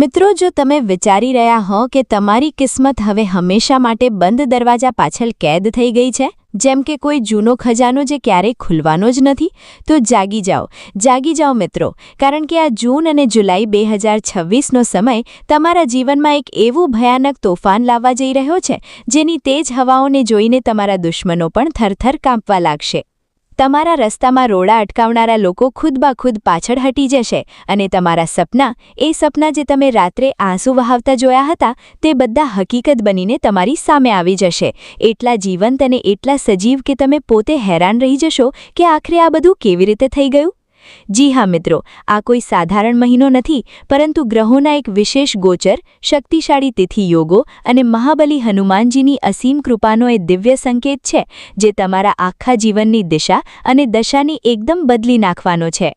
મિત્રો, જો તમે વિચારી રહ્યા હો કે તમારી કિસ્મત હવે હંમેશા માટે બંધ દરવાજા પાછળ કેદ થઈ ગઈ છે, જેમ કે કોઈ જૂનો ખજાનો જે ક્યારેય ખુલવાનો જ નથી, તો જાગી જાઓ મિત્રો, કારણ કે આ જૂન અને જુલાઈ 2026નો સમય તમારા જીવનમાં એક એવું ભયાનક તોફાન લાવવા જઈ રહ્યો છે, જેની તેજ હવાઓને જોઈને તમારા દુશ્મનો પણ થરથર કાંપવા લાગશે. તમારા રસ્તામાં રોડા અટકાવનારા લોકો ખુદ પાછળ હટી જશે અને તમારા સપના જે તમે રાત્રે આંસુ વહાવતા જોયા હતા, તે બધા હકીકત બનીને તમારી સામે આવી જશે. એટલા જીવંત અને એટલા સજીવ કે તમે પોતે હેરાન રહી જશો કે આખરે આ બધું કેવી રીતે થઈ ગયું. જી હા મિત્રો, આ કોઈ સાધારણ મહિનો નથી, પરંતુ ગ્રહોના એક વિશેષ ગોચર, શક્તિશાળી તિથિ યોગો અને મહાબલી હનુમાનજીની અસીમ કૃપાનો એ દિવ્ય સંકેત છે, જે તમારા આખા જીવનની દિશા અને દશાની એકદમ બદલી નાખવાનો છે.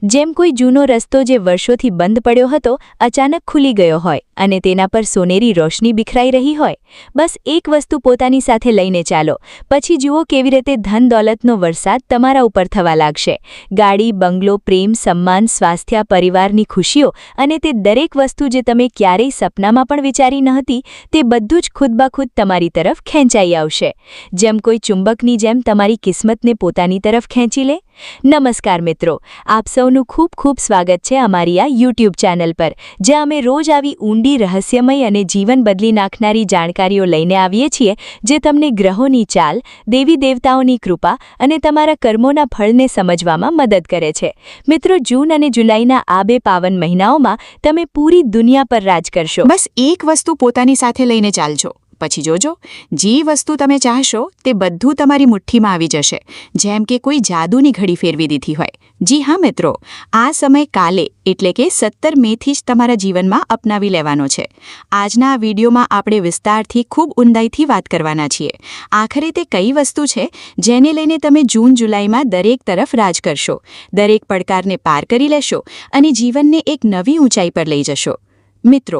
જેમ કોઈ જૂનો રસ્તો જે વર્ષોથી બંધ પડ્યો હતો અચાનક ખુલી ગયો હોય અને તેના પર સોનેરી રોશની બિખરાઈ રહી હોય. બસ એક વસ્તુ પોતાની સાથે લઈને ચાલો, પછી જુઓ કેવી રીતે ધન દોલતનો વરસાદ તમારા ઉપર થવા લાગશે. ગાડી, બંગલો, પ્રેમ, સન્માન, સ્વાસ્થ્ય, પરિવારની ખુશીઓ અને તે દરેક વસ્તુ જે તમે ક્યારેય સપનામાં પણ વિચારી ન હતી, તે બધું જ ખુદ તમારી તરફ ખેંચાઈ આવશે. જેમ કોઈ ચુંબકની જેમ તમારી કિસ્મતને પોતાની તરફ ખેંચી લે. નમસ્કાર મિત્રો, આપ સૌનું ખૂબ સ્વાગત છે અમારી આ YouTube ચેનલ પર, જ્યાં અમે રોજ આવી ઊંડી, રહસ્યમય અને જીવન બદલી નાખનારી જાણકારીઓ લઈને આવીએ છીએ, જે તમને ગ્રહોની ચાલ, દેવી દેવતાઓની કૃપા અને તમારા કર્મોના ફળને સમજવામાં મદદ કરે છે. મિત્રો, જૂન અને જુલાઈના આ બે પાવન મહિનાઓમાં તમે પૂરી દુનિયા પર રાજ કરશો. બસ એક વસ્તુ પોતાની સાથે લઈને ચાલજો, પછી જોજો, જે વસ્તુ તમે ચાહશો તે બધું તમારી મુઠ્ઠીમાં આવી જશે, જેમ કે કોઈ જાદુની ઘડી ફેરવી દીધી હોય. જી હા મિત્રો, આ સમય કાલે એટલે કે 17 મેથી જ તમારા જીવનમાં અપનાવી લેવાનો છે. આજના આ વિડીયોમાં આપણે વિસ્તારથી ખૂબ ઊંડાઈથી વાત કરવાના છીએ. આખરે તે કઈ વસ્તુ છે જેને લઈને તમે જૂન જુલાઈમાં દરેક તરફ રાજ કરશો, દરેક પડકારને પાર કરી લેશો અને જીવનને એક નવી ઊંચાઈ પર લઈ જશો. મિત્રો,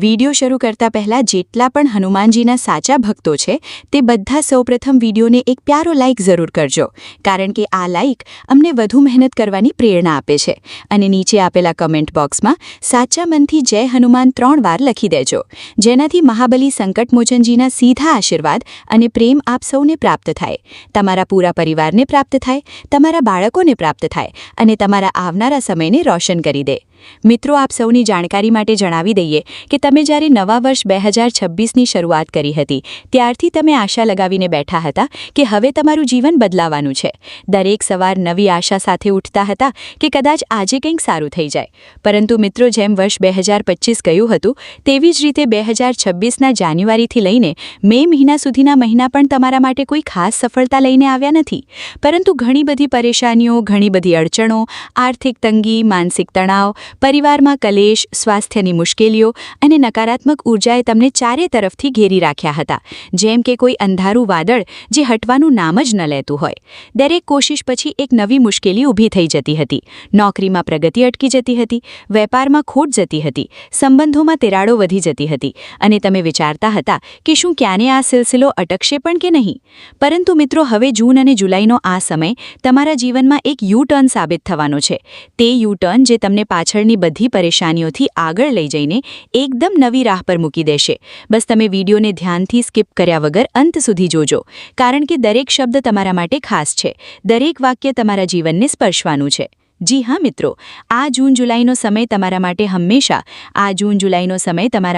વિડીયો શરૂ કરતા પહેલા જેટલા પણ હનુમાનજીના સાચા ભક્તો છે તે બધા સૌપ્રથમ વિડીયોને એક પ્યારો લાઇક જરૂર કરજો, કારણ કે આ લાઇક અમને વધુ મહેનત કરવાની પ્રેરણા આપે છે. અને નીચે આપેલા કમેન્ટ બોક્સમાં સાચા મનથી જય હનુમાન 3 વાર લખી દેજો, જેનાથી મહાબલી સંકટમોચનજીના સીધા આશીર્વાદ અને પ્રેમ આપ સૌને પ્રાપ્ત થાય, તમારા પૂરા પરિવારને પ્રાપ્ત થાય, તમારા બાળકોને પ્રાપ્ત થાય અને તમારા આવનારા સમયને રોશન કરી દે. મિત્રો, આપ સૌની જાણકારી માટે જણાવી દઈએ કે તમે જ્યારે નવા વર્ષ 2026ની શરૂઆત કરી હતી, ત્યારથી તમે આશા લગાવીને બેઠા હતા કે હવે તમારું જીવન બદલાવાનું છે. દરેક સવાર નવી આશા સાથે ઉઠતા હતા કે કદાચ આજે કંઈક સારું થઈ જાય. પરંતુ મિત્રો, જેમ વર્ષ 2025 ગયું હતું, તેવી જ રીતે 2026ના જાન્યુઆરીથી લઈને મે મહિના સુધીના મહિના પણ તમારા માટે કોઈ ખાસ સફળતા લઈને આવ્યા નથી, પરંતુ ઘણી બધી પરેશાનીઓ, ઘણી બધી અડચણો, આર્થિક તંગી, માનસિક તણાવ, પરિવારમાં કલેશ, સ્વાસ્થ્યની મુશ્કેલીઓ અને નકારાત્મક ઉર્જાએ તમને ચારે તરફથી ઘેરી રાખ્યા હતા, જેમ કે કોઈ અંધારું વાદળ જે હટવાનું નામ જ ન લેતું હોય. દરેક કોશિશ પછી એક નવી મુશ્કેલી ઊભી થઈ જતી હતી. નોકરીમાં પ્રગતિ અટકી જતી હતી, વેપારમાં ખોટ જતી હતી, સંબંધોમાં તિરાડો વધી જતી હતી અને તમે વિચારતા હતા કે શું ક્યાંને આ સિલસિલો અટકશે પણ કે નહીં. પરંતુ મિત્રો, હવે જૂન અને જુલાઈનો આ સમય તમારા જીવનમાં એક યુ-ટર્ન સાબિત થવાનો છે. તે યુ-ટર્ન જે તમને પાછળની બધી પરેશાનીઓથી આગળ લઈ જઈને એકદમ નવી રાહ પર મૂકી દેશે. બસ તમે વિડીયોને ધ્યાનથી સ્કીપ કર્યા વગર અંત સુધી જોજો, કારણ કે દરેક શબ્દ તમારા માટે ખાસ છે, દરેક વાક્ય તમારા જીવનને સ્પર્શવાનું છે. જી હા મિત્રો, આ જૂન જુલાઈનો સમય તમારા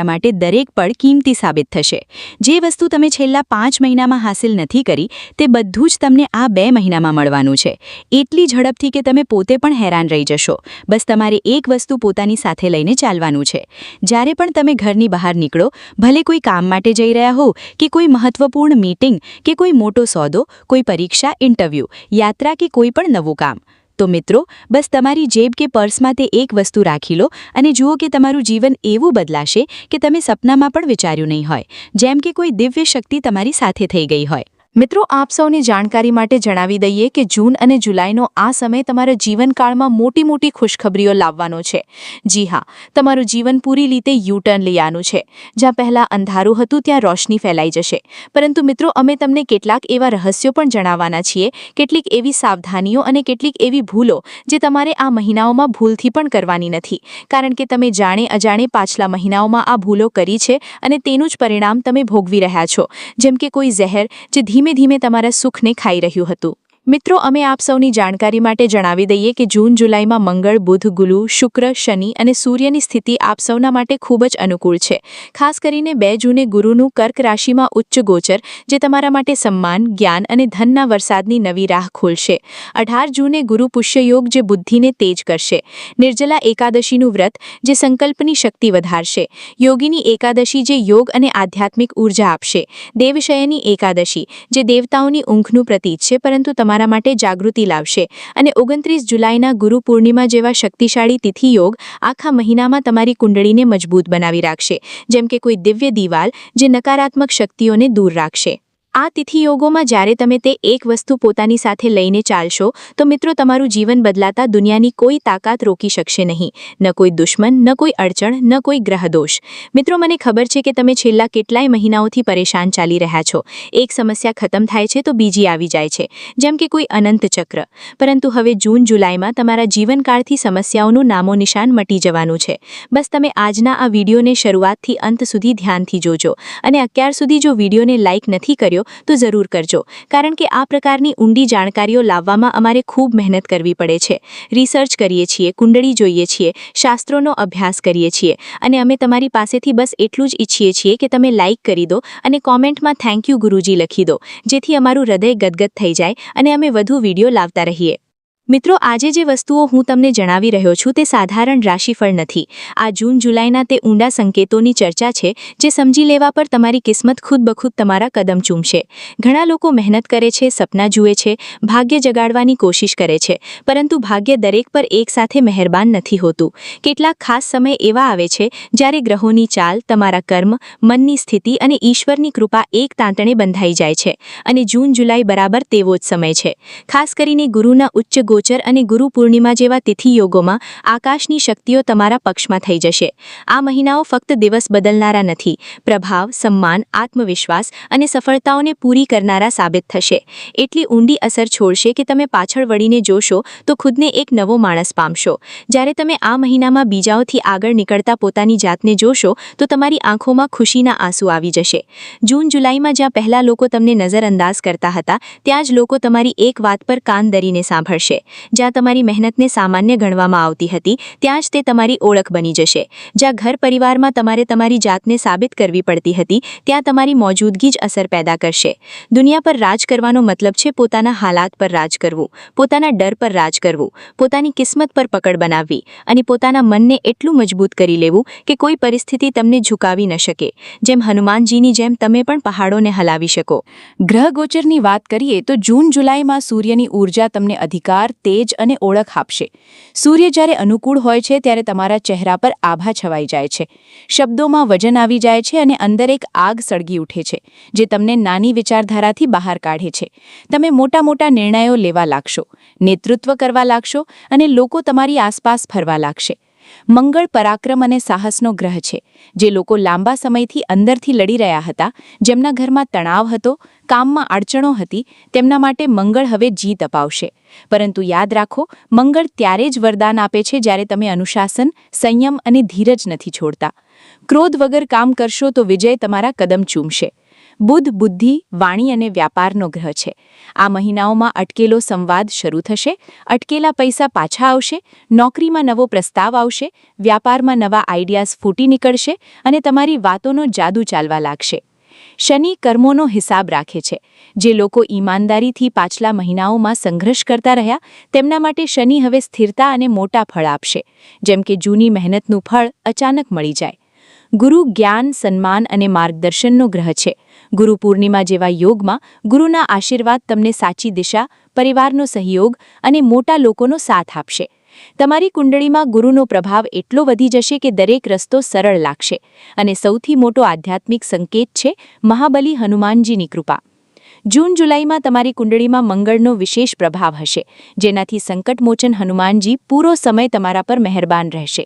માટે દરેક પળ કિંમતી સાબિત થશે. જે વસ્તુ તમે છેલ્લા 5 મહિનામાં હાંસિલ નથી કરી, તે બધું જ તમને આ 2 મહિનામાં મળવાનું છે, એટલી ઝડપથી કે તમે પોતે પણ હેરાન રહી જશો. બસ તમારે એક વસ્તુ પોતાની સાથે લઈને ચાલવાનું છે. જ્યારે પણ તમે ઘરની બહાર નીકળો, ભલે કોઈ કામ માટે જઈ રહ્યા હો કે કોઈ મહત્વપૂર્ણ મીટિંગ કે કોઈ મોટો સોદો, કોઈ પરીક્ષા, ઇન્ટરવ્યૂ, યાત્રા કે કોઈ પણ નવું કામ, તો મિત્રો, બસ તમારી જેબ કે પર્સમાં તે એક વસ્તુ રાખી લો અને જુઓ કે તમારું જીવન એવું બદલાશે કે તમે સપનામાં પણ વિચાર્યું નહીં હોય, જેમ કે કોઈ દિવ્ય શક્તિ તમારી સાથે થઈ ગઈ હોય. મિત્રો, આપ સૌની જાણકારી માટે જણાવી દઈએ કે જૂન અને જુલાઈનો આ સમય તમારા જીવનકાળમાં મોટી મોટી ખુશખબરીઓ લાવવાનો છે. જી હા, તમારું જીવન પૂરી રીતે યુટર્ન લેવાનું છે. જ્યાં પહેલાં અંધારું હતું ત્યાં રોશની ફેલાઈ જશે. પરંતુ મિત્રો, અમે તમને કેટલાક એવા રહસ્યો પણ જણાવવાના છીએ, કેટલીક એવી સાવધાનીઓ અને કેટલીક એવી ભૂલો જે તમારે આ મહિનાઓમાં ભૂલથી પણ કરવાની નથી. કારણ કે તમે જાણે અજાણે પાછલા મહિનાઓમાં આ ભૂલો કરી છે અને તેનું જ પરિણામ તમે ભોગવી રહ્યા છો. જેમ કે કોઈ ઝેર જે ધીમે ધીમે તમારા સુખને ખાઈ રહ્યું હતું. મિત્રો, અમે આપ સૌની જાણકારી માટે જણાવી દઈએ કે જૂન જુલાઈમાં મંગળ, બુધ, ગુરુ, શુક્ર, શનિ અને સૂર્યની સ્થિતિ આપ સૌના માટે ખૂબ જ અનુકૂળ છે. ખાસ કરીને 2 જૂને ગુરુનું કર્ક રાશિમાં ઉચ્ચ ગોચર, જે તમારા માટે સન્માન, જ્ઞાન અને ધનના વરસાદની નવી રાહ ખોલશે. 18 જૂને ગુરુ પુષ્ય યોગ, જે બુદ્ધિને તેજ કરશે. નિર્જલા એકાદશીનું વ્રત, જે સંકલ્પની શક્તિ વધારશે. યોગીની એકાદશી, જે યોગ અને આધ્યાત્મિક ઉર્જા આપશે. દેવશયની એકાદશી, જે દેવતાઓની ઊંઘનું પ્રતીક છે પરંતુ તમારા માટે જાગૃતિ લાવશે. અને 29 જુલાઈના ગુરુ પૂર્ણિમા જેવા શક્તિશાળી તિથિ યોગ આખા મહિનામાં તમારી કુંડળીને મજબૂત બનાવી રાખશે. જેમ કે કોઈ દિવ્ય દિવાલ જે નકારાત્મક શક્તિઓને દૂર રાખશે. આ તિથિયોગોમાં જ્યારે તમે તે એક વસ્તુ પોતાની સાથે લઈને ચાલશો તો મિત્રો, તમારું જીવન બદલાતા દુનિયાની કોઈ તાકાત રોકી શકશે નહીં. ન કોઈ દુશ્મન, ન કોઈ અડચણ, ન કોઈ ગ્રહદોષ. મિત્રો, મને ખબર છે કે તમે છેલ્લા કેટલાય મહિનાઓથી પરેશાન ચાલી રહ્યા છો. એક સમસ્યા ખતમ થાય છે તો બીજી આવી જાય છે, જેમ કે કોઈ અનંત ચક્ર. પરંતુ હવે જૂન જુલાઈમાં તમારા જીવનકાળથી સમસ્યાઓનું નામો નિશાન મટી જવાનું છે. બસ તમે આજના આ વિડીયોને શરૂઆતથી અંત સુધી ધ્યાનથી જોજો. અને અત્યાર સુધી જો વિડીયોને લાઇક નથી કર્યો તો જરૂર કરજો. કારણ કે આ પ્રકારની ઊંડી જાણકારીઓ લાવવામાં અમારે ખૂબ મહેનત કરવી પડે છે. રિસર્ચ કરીએ છીએ, કુંડળી જોઈએ છીએ, શાસ્ત્રોનો અભ્યાસ કરીએ છીએ અને અમે તમારી પાસેથી બસ એટલું જ ઈચ્છીએ છીએ કે તમે લાઇક કરી દો અને કોમેન્ટમાં થેન્ક યુ ગુરુજી લખી દો, જેથી અમારું હૃદય ગદગદ થઈ જાય અને અમે વધુ વિડીયો લાવતા રહીએ. મિત્રો, આજે જે વસ્તુઓ હું તમને જણાવી રહ્યો છું તે સાધારણ રાશિફળ નથી. આ જૂન જુલાઈના તે ઊંડા સંકેતોની ચર્ચા છે જે સમજી લેવા પર તમારી કિસ્મત ખુદ બખુદ તમારા કદમ ચૂમશે. ઘણા લોકો મહેનત કરે છે, સપના જુએ છે, ભાગ્ય જગાડવાની કોશિશ કરે છે, પરંતુ ભાગ્ય દરેક પર એકસાથે મહેરબાન નથી હોતું. કેટલાક ખાસ સમય એવા આવે છે જ્યારે ગ્રહોની ચાલ, તમારા કર્મ, મનની સ્થિતિ અને ઈશ્વરની કૃપા એક તાંતણે બંધાઈ જાય છે. અને જૂન જુલાઈ બરાબર તેવો જ સમય છે. ખાસ કરીને ગુરુના ઉચ્ચ ગોચર અને ગુરુ પૂર્ણિમા જેવા તિથિ યોગોમાં આકાશની શક્તિઓ તમારા પક્ષમાં થઈ જશે. આ મહિનાઓ ફક્ત દિવસ બદલનારા નથી, પ્રભાવ, સન્માન, આત્મવિશ્વાસ અને સફળતાઓને પૂરી કરનારા સાબિત થશે. એટલી ઊંડી અસર છોડશે કે તમે પાછળ વળીને જોશો તો ખુદને એક નવો માણસ પામશો. જ્યારે તમે આ મહિનામાં બીજાઓથી આગળ નીકળતા પોતાની જાતને જોશો તો તમારી આંખોમાં ખુશીના આંસુ આવી જશે. જૂન જુલાઈમાં જ્યાં પહેલા લોકો તમને નજરઅંદાજ કરતા હતા, ત્યાં જ લોકો તમારી એક વાત પર કાન ધરીને સાંભળશે. જ્યાં તમારી મહેનતને સામાન્ય ગણવામાં આવતી હતી, ત્યાં જ તે તમારી ઓળખ બની જશે. જ્યાં ઘર પરિવારમાં તમારે તમારી જાતને સાબિત કરવી પડતી હતી, ત્યાં તમારી મોજૂદગી જ અસર પેદા કરશે. દુનિયા પર રાજ કરવાનો મતલબ છે પોતાના હાલાત પર રાજ કરવું, પોતાના ડર પર રાજ કરવું, પોતાની કિસ્મત પર પકડ બનાવવી અને પોતાના મનને એટલું મજબૂત કરી લેવું કે કોઈ પરિસ્થિતિ તમને ઝુકાવી ન શકે. જેમ હનુમાનજીની જેમ તમે પણ પહાડોને હલાવી શકો. ગ્રહ ગોચરની વાત કરીએ તો જૂન જુલાઈમાં સૂર્યની ઊર્જા તમને અધિકાર, તેજ અને ઓળખ આપશે. સૂર્ય જ્યારે અનુકૂળ હોય છે ત્યારે તમારા ચહેરા પર આભા છવાઈ જાય છે, શબ્દોમાં વજન આવી જાય છે અને અંદર એક આગ સળગી ઉઠે છે જે તમને નાની વિચારધારાથી બહાર કાઢે છે. તમે મોટા મોટા નિર્ણયો લેવા લાગશો, નેતૃત્વ કરવા લાગશો અને લોકો તમારી આસપાસ ફરવા લાગશે. મંગળ પરાક્રમ અને સાહસનો ગ્રહ છે. જે લોકો લાંબા સમયથી અંદરથી લડી રહ્યા હતા, જેમના ઘરમાં તણાવ હતો, કામમાં અડચણો હતી, તેમના માટે મંગળ હવે જીત અપાવશે. પરંતુ યાદ રાખો, મંગળ ત્યારે જ વરદાન આપે છે જ્યારે તમે અનુશાસન, સંયમ અને ધીરજ નથી છોડતા. ક્રોધ વગર કામ કરશો તો વિજય તમારા કદમ ચૂમશે. બુધ બુદ્ધિ, વાણી અને વ્યાપારનો ગ્રહ છે. આ મહિનાઓમાં અટકેલો સંવાદ શરૂ થશે, અટકેલા પૈસા પાછા આવશે, નોકરીમાં નવો પ્રસ્તાવ આવશે, વ્યાપારમાં નવા આઈડિયાઝ ફૂટી નીકળશે અને તમારી વાતોનો જાદુ ચાલવા લાગશે. શનિ કર્મોનો હિસાબ રાખે છે. જે લોકો ઈમાનદારીથી પાછલા મહિનાઓમાં સંઘર્ષ કરતા રહ્યા, તેમના માટે શનિ હવે સ્થિરતા અને મોટા ફળ આપશે. જેમ કે જૂની મહેનતનું ફળ અચાનક મળી જાય. ગુરુ જ્ઞાન, સન્માન અને માર્ગદર્શનનો ગ્રહ છે. ગુરુ પૂર્ણિમા જેવા યોગમાં ગુરુના આશીર્વાદ તમને સાચી દિશા, પરિવારનો સહયોગ અને મોટા લોકોનો સાથ આપશે. તમારી કુંડળીમાં ગુરુનો પ્રભાવ એટલો વધી જશે કે દરેક રસ્તો સરળ લાગશે. અને સૌથી મોટો આધ્યાત્મિક સંકેત છે મહાબલી હનુમાનજીની કૃપા. જૂન જુલાઈમાં તમારી કુંડળીમાં મંગળનો વિશેષ પ્રભાવ હશે, જેનાથી સંકટમોચન હનુમાનજી પૂરો સમય તમારા પર મહેરબાન રહેશે.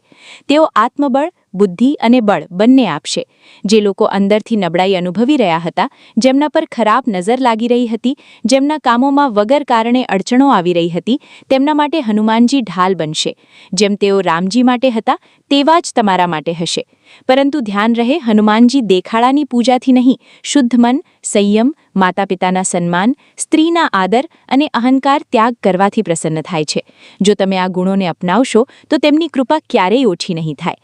તેઓ આત્મબળ, બુદ્ધિ અને બળ બંને આપશે. જે લોકો અંદરથી નબળાઈ અનુભવી રહ્યા હતા, જેમના પર ખરાબ નજર લાગી રહી હતી, જેમના કામોમાં વગર કારણે અડચણો આવી રહી હતી, તેમના માટે હનુમાનજી ઢાલ બનશે. જેમ તેઓ રામજી માટે હતા, તેવા જ તમારા માટે હશે. પરંતુ ધ્યાન રહે, હનુમાનજી દેખાડાની પૂજાથી નહીં, શુદ્ધ મન, સંયમ, માતા પિતાના સન્માન, સ્ત્રીના આદર અને અહંકાર ત્યાગ કરવાથી પ્રસન્ન થાય છે. જો તમે આ ગુણોને અપનાવશો તો તેમની કૃપા ક્યારેય ઓછી નહીં થાય.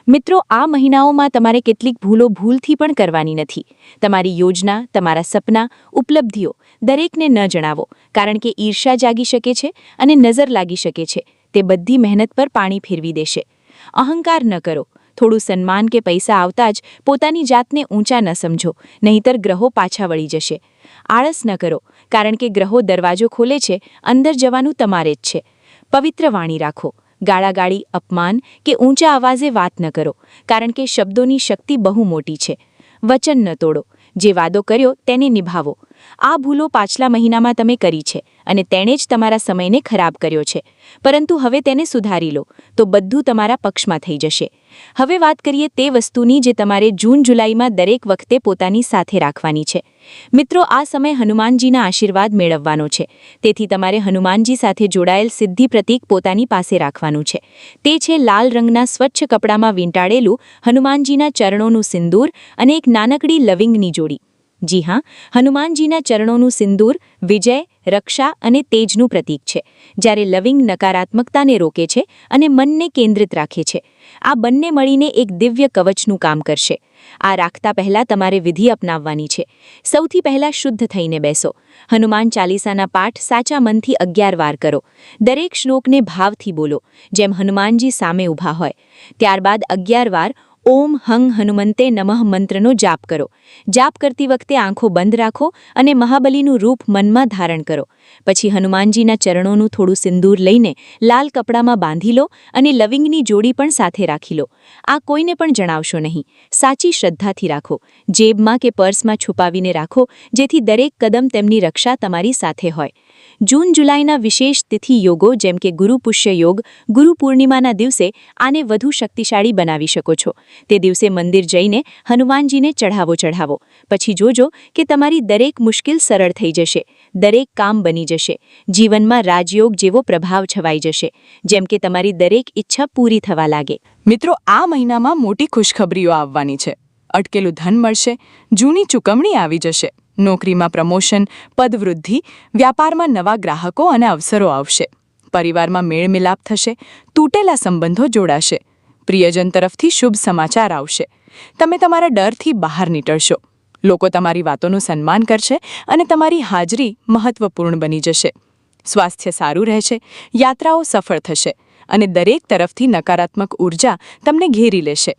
મિત્રો, આ મહિનાઓમાં તમારે કેટલીક ભૂલથી પણ કરવાની નથી. તમારી યોજના, તમારા સપના, ઉપલબ્ધિઓ દરેકને ન જણાવો, કારણ કે ઈર્ષ્યા જાગી શકે છે અને નજર લાગી શકે છે. તે બધી મહેનત પર પાણી ફેરવી દેશે. અહંકાર ન કરો. થોડું સન્માન કે પૈસા આવતા જ પોતાની જાતને ઊંચા ન સમજો, નહીંતર ગ્રહો પાછા વળી જશે. આળસ ન કરો, કારણ કે ગ્રહો દરવાજો ખોલે છે, અંદર જવાનું તમારે જ છે. પવિત્ર વાણી રાખો. ગાળાગાળી, અપમાન કે ઊંચા અવાજે વાત ન કરો, કારણ કે શબ્દોની શક્તિ બહુ મોટી છે. વચન ન તોડો. જે વાદો કર્યો તેને નિભાવો. આ ભૂલો પાછલા મહિનામાં તમે કરી છે અને તેણે જ તમારા સમયને ખરાબ કર્યો છે. પરંતુ હવે તેને સુધારી લો તો બધું તમારા પક્ષમાં થઈ જશે. હવે વાત કરીએ તે વસ્તુની જે તમારે જૂન જુલાઈમાં દરેક વખતે પોતાની સાથે રાખવાની છે. મિત્રો, આ સમય હનુમાનજીના આશીર્વાદ મેળવવાનો છે. તેથી તમારે હનુમાનજી સાથે જોડાયેલ સિદ્ધિ પ્રતીક પોતાની પાસે રાખવાનું છે. તે છે લાલ રંગના સ્વચ્છ કપડામાં વીંટાળેલું હનુમાનજીના ચરણોનું સિંદૂર અને એક નાનકડી લવિંગની જોડી. જી હા, હનુમાનજીના ચરણોનું સિંદૂર વિજય, રક્ષા અને તેજનું પ્રતીક છે, જ્યારે લવિંગ નકારાત્મકતાને રોકે છે અને મનને કેન્દ્રિત રાખે છે. આ બંને મળીને એક દિવ્ય કવચનું કામ કરશે. આ રાખતા પહેલા તમારે વિધિ અપનાવવાની છે. સૌથી પહેલા શુદ્ધ થઈને બેસો. હનુમાન ચાલીસાના પાઠ સાચા મનથી 11 વાર કરો. દરેક શ્લોકને ભાવથી બોલો, જેમ હનુમાનજી સામે ઊભા હોય. ત્યારબાદ 11 વાર ઓમ હં હનુમંતે નમઃ મંત્રનો જાપ કરો. જાપ કરતી વખતે આંખો બંધ રાખો અને મહાબલીનું રૂપ મનમાં ધારણ કરો. પછી હનુમાનજીના ચરણોનું થોડું સિંદૂર લઈને લાલ કપડામાં બાંધી લો અને લવિંગની જોડી પણ સાથે રાખી લો. આ કોઈને પણ જણાવશો નહીં. સાચી શ્રદ્ધાથી રાખો. જેબમાં કે પર્સમાં છુપાવીને રાખો, જેથી દરેક કદમ તેમની રક્ષા તમારી સાથે હોય. જૂન જુલાઈના વિશેષ તિથિ યોગો જેમ કે ગુરુ પુષ્ય યોગ, ગુરુ પૂર્ણિમાના દિવસે આને વધુ શક્તિશાળી બનાવી શકો છો. તે દિવસે મંદિર જઈને હનુમાનજીને ચઢાવો. પછી જોજો કે તમારી દરેક મુશ્કેલ સરળ થઈ જશે. દરેક કામ બની જશે. જીવનમાં રાજયોગ જેવો પ્રભાવ છવાઈ જશે, જેમ કે તમારી દરેક ઈચ્છા પૂરી થવા લાગે. મિત્રો, આ મહિનામાં મોટી ખુશખબરીઓ આવવાની છે. અટકેલું ધન મળશે, જૂની ચૂકવણી આવી જશે. નોકરીમાં પ્રમોશન, પદવૃદ્ધિ, વ્યાપારમાં નવા ગ્રાહકો અને અવસરો આવશે. પરિવારમાં મેળમિલાપ થશે, તૂટેલા સંબંધો જોડાશે. પ્રિયજન તરફથી શુભ સમાચાર આવશે. તમે તમારા ડરથી બહાર નીકળશો. લોકો તમારી વાતોનું સન્માન કરશે અને તમારી હાજરી મહત્વપૂર્ણ બની જશે. સ્વાસ્થ્ય સારું રહેશે, યાત્રાઓ સફળ થશે અને દરેક તરફથી નકારાત્મક ઉર્જા તમને ઘેરી લેશે.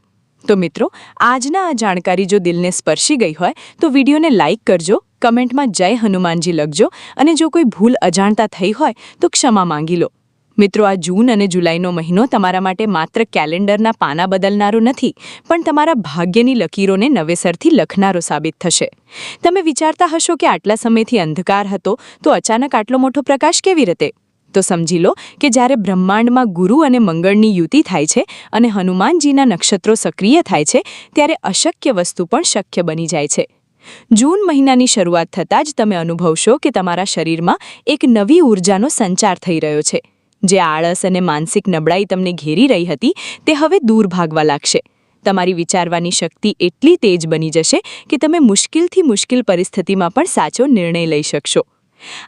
તો મિત્રો, આજના આ જાણકારી જો દિલને સ્પર્શી ગઈ હોય તો વિડીયોને લાઇક કરજો, કમેન્ટમાં જય હનુમાનજી લખજો અને જો કોઈ ભૂલ અજાણતા થઈ હોય તો ક્ષમા માંગી લો. મિત્રો, આ જૂન અને જુલાઈનો મહિનો તમારા માટે માત્ર કેલેન્ડરના પાના બદલનારો નથી, પણ તમારા ભાગ્યની લકીરોને નવેસરથી લખનારો સાબિત થશે. તમે વિચારતા હશો કે આટલા સમયથી અંધકાર હતો તો અચાનક આટલો મોટો પ્રકાશ કેવી રીતે? તો સમજી લો કે જ્યારે બ્રહ્માંડમાં ગુરુ અને મંગળની યુતિ થાય છે અને હનુમાનજીના નક્ષત્રો સક્રિય થાય છે, ત્યારે અશક્ય વસ્તુ પણ શક્ય બની જાય છે. જૂન મહિનાની શરૂઆત થતાં જ તમે અનુભવશો કે તમારા શરીરમાં એક નવી ઊર્જાનો સંચાર થઈ રહ્યો છે. જે આળસ અને માનસિક નબળાઈ તમને ઘેરી રહી હતી, તે હવે દૂર ભાગવા લાગશે. તમારી વિચારવાની શક્તિ એટલી તેજ બની જશે કે તમે મુશ્કેલથી મુશ્કેલ પરિસ્થિતિમાં પણ સાચો નિર્ણય લઈ શકશો.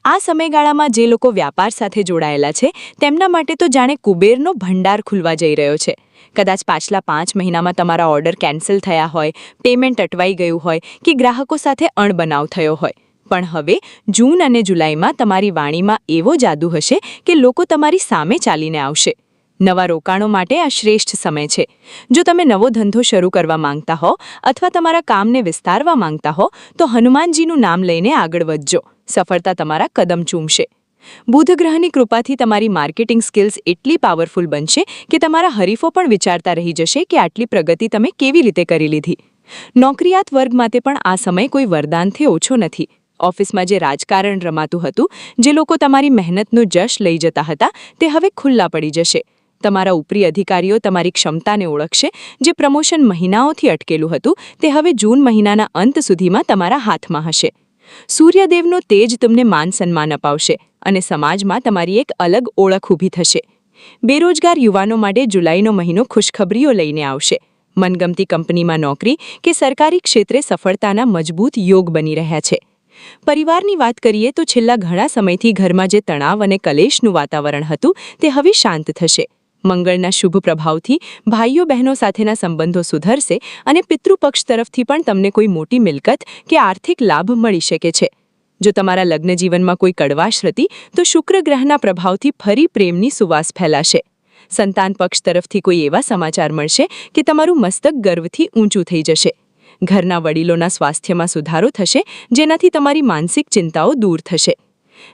આ સમયગાળામાં જે લોકો વ્યાપાર સાથે જોડાયેલા છે, તેમના માટે તો જાણે કુબેરનો ભંડાર ખુલવા જઈ રહ્યો છે. કદાચ પાછલા 5 મહિનામાં તમારા ઓર્ડર કેન્સલ થયા હોય, પેમેન્ટ અટવાઈ ગયું હોય કે ગ્રાહકો સાથે અણબનાવ થયો હોય. પણ હવે જૂન અને જુલાઈમાં તમારી વાણીમાં એવો જાદુ હશે કે લોકો તમારી સામે ચાલીને આવશે. નવા રોકાણો માટે આ શ્રેષ્ઠ સમય છે. જો તમે નવો ધંધો શરૂ કરવા માંગતા હો અથવા તમારા કામને વિસ્તારવા માંગતા હો તો હનુમાનજીનું નામ લઈને આગળ વધજો. સફળતા તમારા કદમ ચૂમશે. બુધ ગ્રહની કૃપાથી તમારી માર્કેટિંગ સ્કિલ્સ એટલી પાવરફુલ બનશે કે તમારા હરીફો પણ વિચારતા રહી જશે કે આટલી પ્રગતિ તમે કેવી રીતે કરી લીધી. નોકરિયાત વર્ગ માટે પણ આ સમય કોઈ વરદાનથી ઓછો નથી. ઓફિસમાં જે રાજકારણ રમાતું હતું, જે લોકો તમારી મહેનતનો જશ લઈ જતા હતા, તે હવે ખુલ્લા પડી જશે. તમારા ઉપરી અધિકારીઓ તમારી ક્ષમતાને ઓળખશે. જે પ્રમોશન મહિનાઓથી અટકેલું હતું, તે હવે જૂન મહિનાના અંત સુધીમાં તમારા હાથમાં હશે. સૂર્યદેવનો તેજ તમને માન સન્માન અપાવશે અને સમાજમાં તમારી એક અલગ ઓળખ ઊભી થશે. બેરોજગાર યુવાનો માટે જુલાઈનો મહિનો ખુશખબરીઓ લઈને આવશે. મનગમતી કંપનીમાં નોકરી કે સરકારી ક્ષેત્રે સફળતાના મજબૂત યોગ બની રહ્યા છે. પરિવારની વાત કરીએ તો છેલ્લા ઘણા સમયથી ઘરમાં જે તણાવ અને કલેશનું વાતાવરણ હતું, તે હવે શાંત થશે. મંગળના શુભ પ્રભાવથી ભાઈઓ બહેનો સાથેના સંબંધો સુધરશે અને પિતૃપક્ષ તરફથી પણ તમને કોઈ મોટી મિલકત કે આર્થિક લાભ મળી શકે છે. જો તમારા લગ્ન જીવનમાં કોઈ કડવાશ હતી, તો શુક્ર ગ્રહના પ્રભાવથી ફરી પ્રેમની સુવાસ ફેલાશે. સંતાન પક્ષ તરફથી કોઈ એવા સમાચાર મળશે કે તમારું મસ્તક ગર્વથી ઊંચું થઈ જશે. ઘરના વડીલોના સ્વાસ્થ્યમાં સુધારો થશે, જેનાથી તમારી માનસિક ચિંતાઓ દૂર થશે.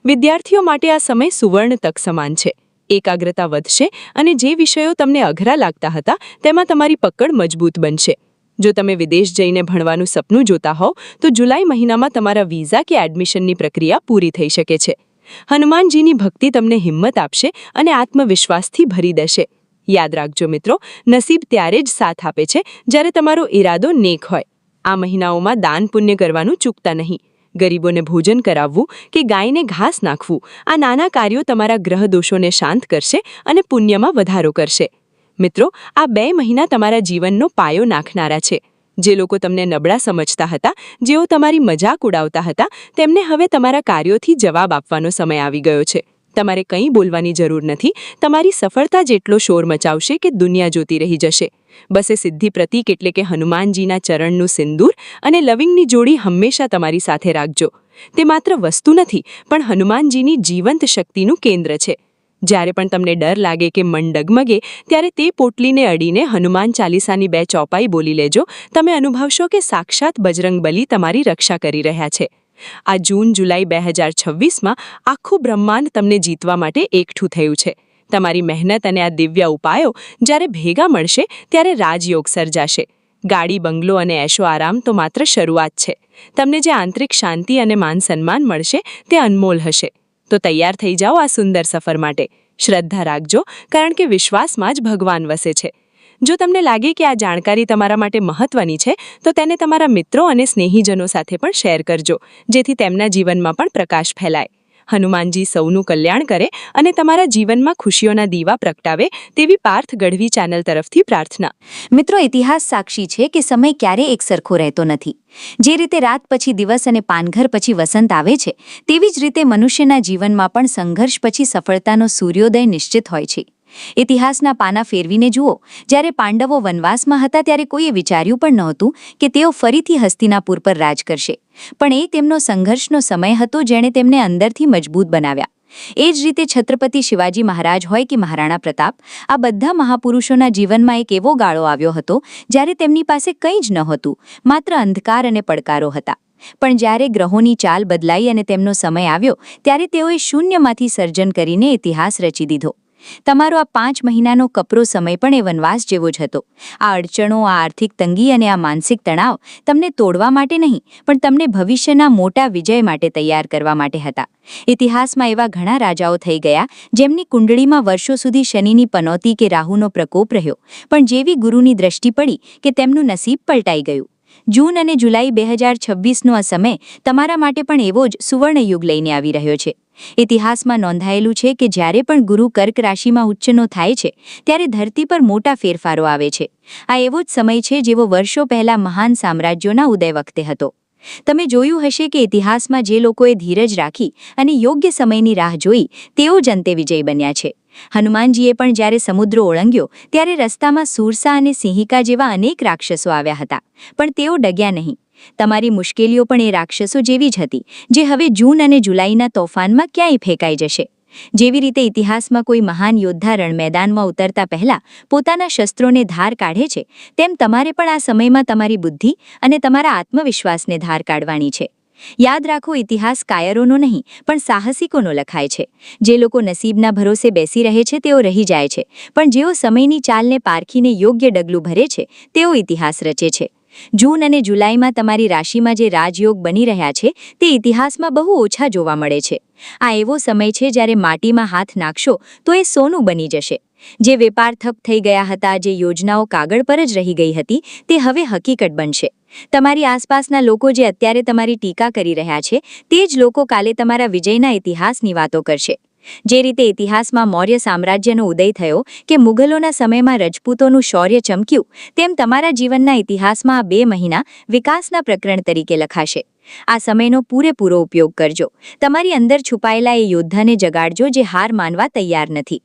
વિદ્યાર્થીઓ માટે આ સમય સુવર્ણ તક સમાન છે. એકાગ્રતા વધશે અને જે વિષયો તમને અઘરા લાગતા હતા, તેમાં તમારી પકડ મજબૂત બનશે. જો તમે વિદેશ જઈને ભણવાનું સપનું જોતા હોવ, તો જુલાઈ મહિનામાં તમારા વિઝા કે એડમિશનની પ્રક્રિયા પૂરી થઈ શકે છે. હનુમાનજીની ભક્તિ તમને હિંમત આપશે અને આત્મવિશ્વાસથી ભરી દેશે. યાદ રાખજો મિત્રો, નસીબ ત્યારે જ સાથ આપે છે જ્યારે તમારો ઈરાદો નેક હોય. આ મહિનાઓમાં દાન પુણ્ય કરવાનું ચૂકતા નહીં. ગરીબોને ભોજન કરાવવું કે ગાયને ઘાસ નાખવું, આ નાના કાર્યો તમારા ગ્રહ દોષોને શાંત કરશે અને પુણ્યમાં વધારો કરશે. મિત્રો, આ 2 મહિના તમારા જીવનનો પાયો નાખનારા છે. જે લોકો તમને નબળા સમજતા હતા, જેઓ તમારી મજાક ઉડાવતા હતા, તેમને હવે તમારા કાર્યોથી જવાબ આપવાનો સમય આવી ગયો છે. તમારે કંઈ બોલવાની જરૂર નથી. તમારી સફળતા જેટલો શોર મચાવશે કે દુનિયા જોતી રહી જશે. બસ એ સિદ્ધિ પ્રતીક એટલે કે હનુમાનજીના ચરણનું સિંદૂર અને લવિંગની જોડી હંમેશા તમારી સાથે રાખજો. તે માત્ર વસ્તુ નથી, પણ હનુમાનજીની જીવંત શક્તિનું કેન્દ્ર છે. જ્યારે પણ તમને ડર લાગે કે મન ડગમગે, ત્યારે તે પોટલીને અડીને હનુમાન ચાલીસાની 2 ચોપાઈ બોલી લેજો. તમે અનુભવશો કે સાક્ષાત બજરંગબલી તમારી રક્ષા કરી રહ્યા છે. આ જૂન જુલાઈ 2026માં આખું બ્રહ્માંડ તમને જીતવા માટે એકઠું થયું છે. તમારી મહેનત અને આ દિવ્ય ઉપાયો જ્યારે ભેગા મળશે, ત્યારે રાજયોગ સર્જાશે. ગાડી, બંગલો અને એશો આરામ તો માત્ર શરૂઆત છે. તમને જે આંતરિક શાંતિ અને માન સન્માન મળશે, તે અનમોલ હશે. તો તૈયાર થઈ જાઓ આ સુંદર સફર માટે. શ્રદ્ધા રાખજો, કારણ કે વિશ્વાસમાં જ ભગવાન વસે છે. જો તમને લાગે કે આ જાણકારી તમારા માટે મહત્વની છે, તો તેને તમારા મિત્રો અને સ્નેહીજનો સાથે પણ શેર કરજો, જેથી તેમના જીવનમાં પણ પ્રકાશ ફેલાય. હનુમાનજી સૌનું કલ્યાણ કરે અને તમારા જીવનમાં ખુશીઓના દીવા પ્રગટાવે, તેવી પાર્થ ગઢવી ચેનલ તરફથી પ્રાર્થના. મિત્રો, ઇતિહાસ સાક્ષી છે કે સમય ક્યારેય એક સરખો રહેતો નથી. જે રીતે રાત પછી દિવસ અને પાનઘર પછી વસંત આવે છે, તેવી જ રીતે મનુષ્યના જીવનમાં પણ સંઘર્ષ પછી સફળતાનો સૂર્યોદય નિશ્ચિત હોય છે. ઇતિહાસના પાના ફેરવીને જુઓ. જ્યારે પાંડવો વનવાસમાં હતા, ત્યારે કોઈએ વિચાર્યું પણ નહોતું કે તેઓ ફરીથી હસ્તિનાપુર પર રાજ કરશે. પણ એ તેમનો સંઘર્ષનો સમય હતો, જેણે તેમને અંદરથી મજબૂત બનાવ્યા. એ જ રીતે છત્રપતિ શિવાજી મહારાજ હોય કે મહારાણા પ્રતાપ, આ બધા મહાપુરુષોના જીવનમાં એક એવો ગાળો આવ્યો હતો જ્યારે તેમની પાસે કંઈ જ નહોતું, માત્ર અંધકાર અને પડકારો હતા. પણ જ્યારે ગ્રહોની ચાલ બદલાઈ અને તેમનો સમય આવ્યો, ત્યારે તેઓએ શૂન્યમાંથી સર્જન કરીને ઇતિહાસ રચી દીધો. તમારો આ 5 મહિનાનો કપરો સમય પણ એ વનવાસ જેવો જ હતો. આ અડચણો, આ આર્થિક તંગી અને આ માનસિક તણાવ તમને તોડવા માટે નહીં, પણ તમને ભવિષ્યના મોટા વિજય માટે તૈયાર કરવા માટે હતા. ઇતિહાસમાં એવા ઘણા રાજાઓ થઈ ગયા, જેમની કુંડળીમાં વર્ષો સુધી શનિની પનોતી કે રાહુનો પ્રકોપ રહ્યો, પણ જેવી ગુરુની દ્રષ્ટિ પડી કે તેમનું નસીબ પલટાઈ ગયું. જૂન અને જુલાઈ 2026નો આ સમય તમારા માટે પણ એવો જ સુવર્ણ યુગ લઈને આવી રહ્યો છે. ઇતિહાસમાં નોંધાયેલું છે કે જ્યારે પણ ગુરુ કર્ક રાશિમાં ઉચ્ચનો થાય છે, ત્યારે ધરતી પર મોટા ફેરફારો આવે છે. આ એવો જ સમય છે જેવો વર્ષો પહેલા મહાન સામ્રાજ્યોના ઉદય વખતે હતો. તમે જોયું હશે કે ઇતિહાસમાં જે લોકોએ ધીરજ રાખી અને યોગ્ય સમયની રાહ જોઈ, તેઓ જ અંતે વિજય બન્યા છે. હનુમાનજીએ પણ જ્યારે સમુદ્ર ઓળંગ્યો, ત્યારે રસ્તામાં સૂરસા અને સિંહિકા જેવા અનેક રાક્ષસો આવ્યા હતા, પણ તેઓ ડગ્યા નહીં. તમારી મુશ્કેલીઓ પણ એ રાક્ષસો જેવી જ હતી, જે હવે જૂન અને જુલાઈના તોફાનમાં ક્યાંય ફેંકાઈ જશે. જેવી રીતે ઇતિહાસમાં કોઈ મહાન યોદ્ધા રણમેદાનમાં ઉતરતા પહેલા પોતાના શસ્ત્રોને ધાર કાઢે છે, તેમ તમારે પણ આ સમયમાં તમારી બુદ્ધિ અને તમારા આત્મવિશ્વાસને ધાર કાઢવાની છે. યાદ રાખો, ઇતિહાસ કાયરોનો નહીં, પણ સાહસિકોનો લખાય છે. જે લોકો નસીબના ભરોસે બેસી રહે છે, તેઓ રહી જાય છે, પણ જેઓ સમયની ચાલને પારખીને યોગ્ય ડગલું ભરે છે, તેઓ ઇતિહાસ રચે છે. જૂન અને જુલાઈમાં તમારી રાશિમાં જે રાજયોગ બની રહ્યા છે તે ઇતિહાસમાં બહુ ઓછા જોવા મળે છે. આ એવો સમય છે જ્યારે માટીમાં હાથ નાખશો તો એ સોનું બની જશે. જે વેપાર ઠપ થઈ ગયા હતા, જે યોજનાઓ કાગળ પર જ રહી ગઈ હતી, તે હવે હકીકત બનશે. તમારી આસપાસના લોકો જે અત્યારે તમારી ટીકા કરી રહ્યા છે તે જ લોકો કાલે તમારા વિજયના ઇતિહાસની વાતો કરશે. જે રીતે ઇતિહાસમાં મૌર્ય સામ્રાજ્યનો ઉદય થયો કે મુઘલોના સમયમાં રજપૂતોનું શૌર્ય ચમક્યું, તેમ તમારા જીવનના ઇતિહાસમાં આ 2 મહિના વિકાસના પ્રકરણ તરીકે લખાશે. આ સમયનો પૂરેપૂરો ઉપયોગ કરજો. તમારી અંદર છુપાયેલા એ યોદ્ધાને જગાડજો જે હાર માનવા તૈયાર નથી.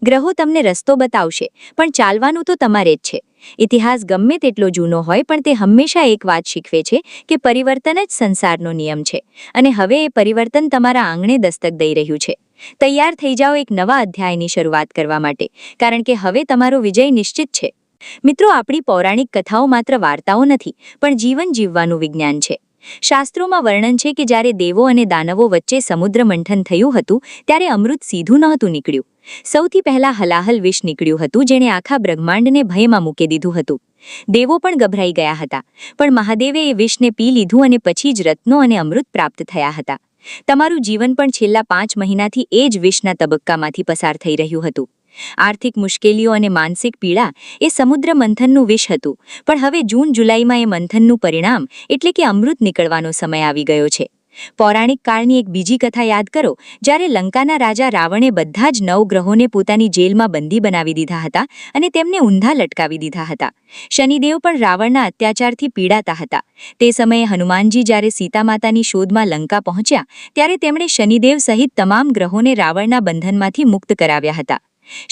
ગ્રહો તમને રસ્તો બતાવશે, પણ ચાલવાનું તો તમારે જ છે. ઇતિહાસ ગમે તેટલો જૂનો હોય પણ તે હંમેશા એક વાત શીખવે છે કે પરિવર્તન જ સંસારનો નિયમ છે, અને હવે એ પરિવર્તન તમારા આંગણે દસ્તક દઈ રહ્યું છે. તૈયાર થઈ જાઓ એક નવા અધ્યાયની શરૂઆત કરવા માટે, કારણ કે હવે તમારો વિજય નિશ્ચિત છે. મિત્રો, આપણી પૌરાણિક કથાઓ માત્ર વાર્તાઓ નથી, પણ જીવન જીવવાનું વિજ્ઞાન છે. શાસ્ત્રોમાં વર્ણન છે કે જ્યારે દેવો અને દાનવો વચ્ચે સમુદ્ર મંથન થયું હતું ત્યારે અમૃત સીધું નહોતું નીકળ્યું. સૌથી પહેલા હલાહલ વિષ નીકળ્યું હતું, જેણે આખા બ્રહ્માંડને ભયમાં મૂકી દીધું હતું. દેવો પણ ગભરાઈ ગયા હતા, પણ મહાદેવે એ વિષને પી લીધું અને પછી જ રત્નો અને અમૃત પ્રાપ્ત થયા હતા. તમારું જીવન પણ છેલ્લા 5 મહિનાથી એ જ વિષના તબક્કામાંથી પસાર થઈ રહ્યું હતું. આર્થિક મુશ્કેલીઓ અને માનસિક પીડા એ સમુદ્ર મંથનનું વિષ હતું, પણ હવે જૂન જુલાઈમાં એ મંથનનું પરિણામ એટલે કે અમૃત નીકળવાનો સમય આવી ગયો છે. પૌરાણિક કાળની એક બીજી કથા યાદ કરો, જ્યારે લંકાના રાજા રાવણે બધા જ 9 ગ્રહોને પોતાની જેલમાં બંદી બનાવી દીધા હતા અને તેમને ઊંધા લટકાવી દીધા હતા. શનિદેવ પણ રાવણના અત્યાચારથી પીડાતા હતા. તે સમયે હનુમાનજી જ્યારે સીતા માતાની શોધમાં લંકા પહોંચ્યા ત્યારે તેમણે શનિદેવ સહિત તમામ ગ્રહોને રાવણના બંધનમાંથી મુક્ત કરાવ્યા હતા.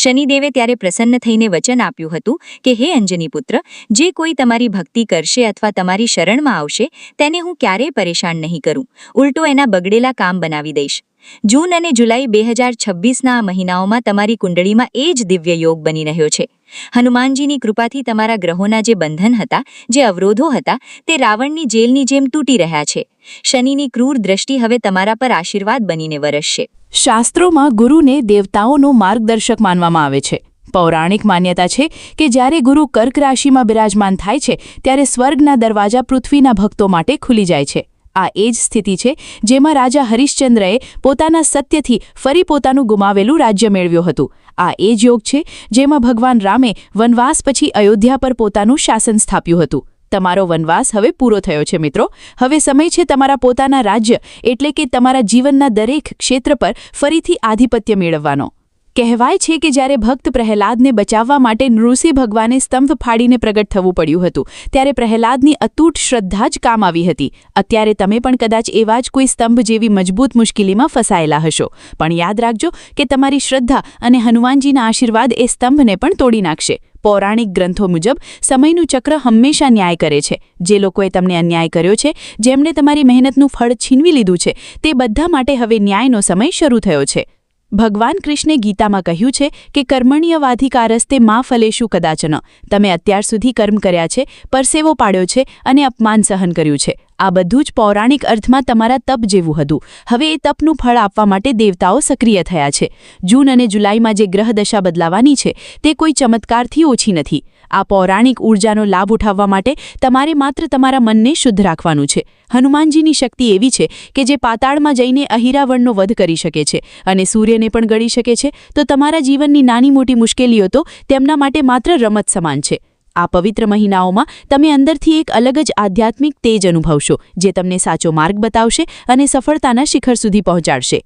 શનિદેવે ત્યારે પ્રસન્ન થઈને વચન આપ્યું હતું કે હે અંજની પુત્ર, જે કોઈ તમારી ભક્તિ કરશે અથવા તમારી શરણમાં આવશે તેને હું ક્યારેય પરેશાન નહીં કરું, ઉલટો એના બગડેલા કામ બનાવી દઈશ. જૂન અને જુલાઈ 2026ના આ મહિનાઓમાં તમારી કુંડળીમાં એ જ દિવ્ય યોગ બની રહ્યો છે. હનુમાનજીની કૃપાથી તમારા ગ્રહોના જે બંધન હતા, જે અવરોધો હતા, તે રાવણની જેલની જેમ તૂટી રહ્યા છે. શનિની ક્રૂર દ્રષ્ટિ હવે તમારા પર આશીર્વાદ બનીને વરસશે. શાસ્ત્રોમાં ગુરુને દેવતાઓનો માર્ગદર્શક માનવામાં આવે છે. પૌરાણિક માન્યતા છે કે જ્યારે ગુરુ કર્ક રાશિમાં બિરાજમાન થાય છે ત્યારે સ્વર્ગના દરવાજા પૃથ્વીના ભક્તો માટે ખુલી જાય છે. આ એ જ સ્થિતિ છે જેમાં રાજા હરિશ્ચંદ્રએ પોતાના સત્યથી ફરી પોતાનું ગુમાવેલું રાજ્ય મેળવ્યું હતું. આ એ જ યોગ છે જેમાં ભગવાન રામે વનવાસ પછી અયોધ્યા પર પોતાનું શાસન સ્થાપ્યું હતું. તમારો વનવાસ હવે પૂરો થયો છે મિત્રો. હવે સમય છે તમારા પોતાના રાજ્ય એટલે કે તમારા જીવનના દરેક ક્ષેત્ર પર ફરીથી આધિપત્ય મેળવવાનો. કહેવાય છે કે જ્યારે ભક્ત પ્રહલાદને બચાવવા માટે નૃસિંહ ભગવાને સ્તંભ ફાડીને પ્રગટ થવું પડ્યું હતું, ત્યારે પ્રહલાદની અતૂટ શ્રદ્ધા જ કામ આવી હતી. અત્યારે તમે પણ કદાચ એવા જ કોઈ સ્તંભ જેવી મજબૂત મુશ્કેલીમાં ફસાયેલા હશો, પણ યાદ રાખજો કે તમારી શ્રદ્ધા અને હનુમાનજીના આશીર્વાદ એ સ્તંભને પણ તોડી નાખશે. પૌરાણિક ગ્રંથો મુજબ સમયનું ચક્ર હંમેશા ન્યાય કરે છે. જે લોકોએ તમને અન્યાય કર્યો છે, જેમણે તમારી મહેનતનું ફળ છીનવી લીધું છે, તે બધા માટે હવે ન્યાયનો સમય શરૂ થયો છે. ભગવાન કૃષ્ણે ગીતામાં કહ્યું છે કે કર્મણ્યવાધિકારસ્તે મા ફલેષુ કદાચન. તમે અત્યાર સુધી કર્મ કર્યા છે, પરસેવો પાડ્યો છે અને અપમાન સહન કર્યું છે. આ બધું જ પૌરાણિક અર્થમાં તમારા તપ જેવું હતું. હવે એ તપનું ફળ આપવા માટે દેવતાઓ સક્રિય થયા છે. જૂન અને જુલાઈમાં જે ગ્રહદશા બદલાવાની છે તે કોઈ ચમત્કારથી ઓછી નથી. આ પૌરાણિક ઊર્જાનો લાભ ઉઠાવવા માટે તમારે માત્ર તમારા મનને શુદ્ધ રાખવાનું છે. હનુમાનજીની શક્તિ એવી છે કે જે પાતાળમાં જઈને અહિરાવણનો વધ કરી શકે છે અને સૂર્યને પણ ગળી શકે છે. તો તમારા જીવનની નાની મોટી મુશ્કેલીઓ તો તેમના માટે માત્ર રમત સમાન છે. આ પવિત્ર મહિનાઓમાં તમે અંદરથી એક અલગ જ આધ્યાત્મિક તેજ અનુભવશો, જે તમને સાચો માર્ગ બતાવશે અને સફળતાના શિખર સુધી પહોંચાડશે.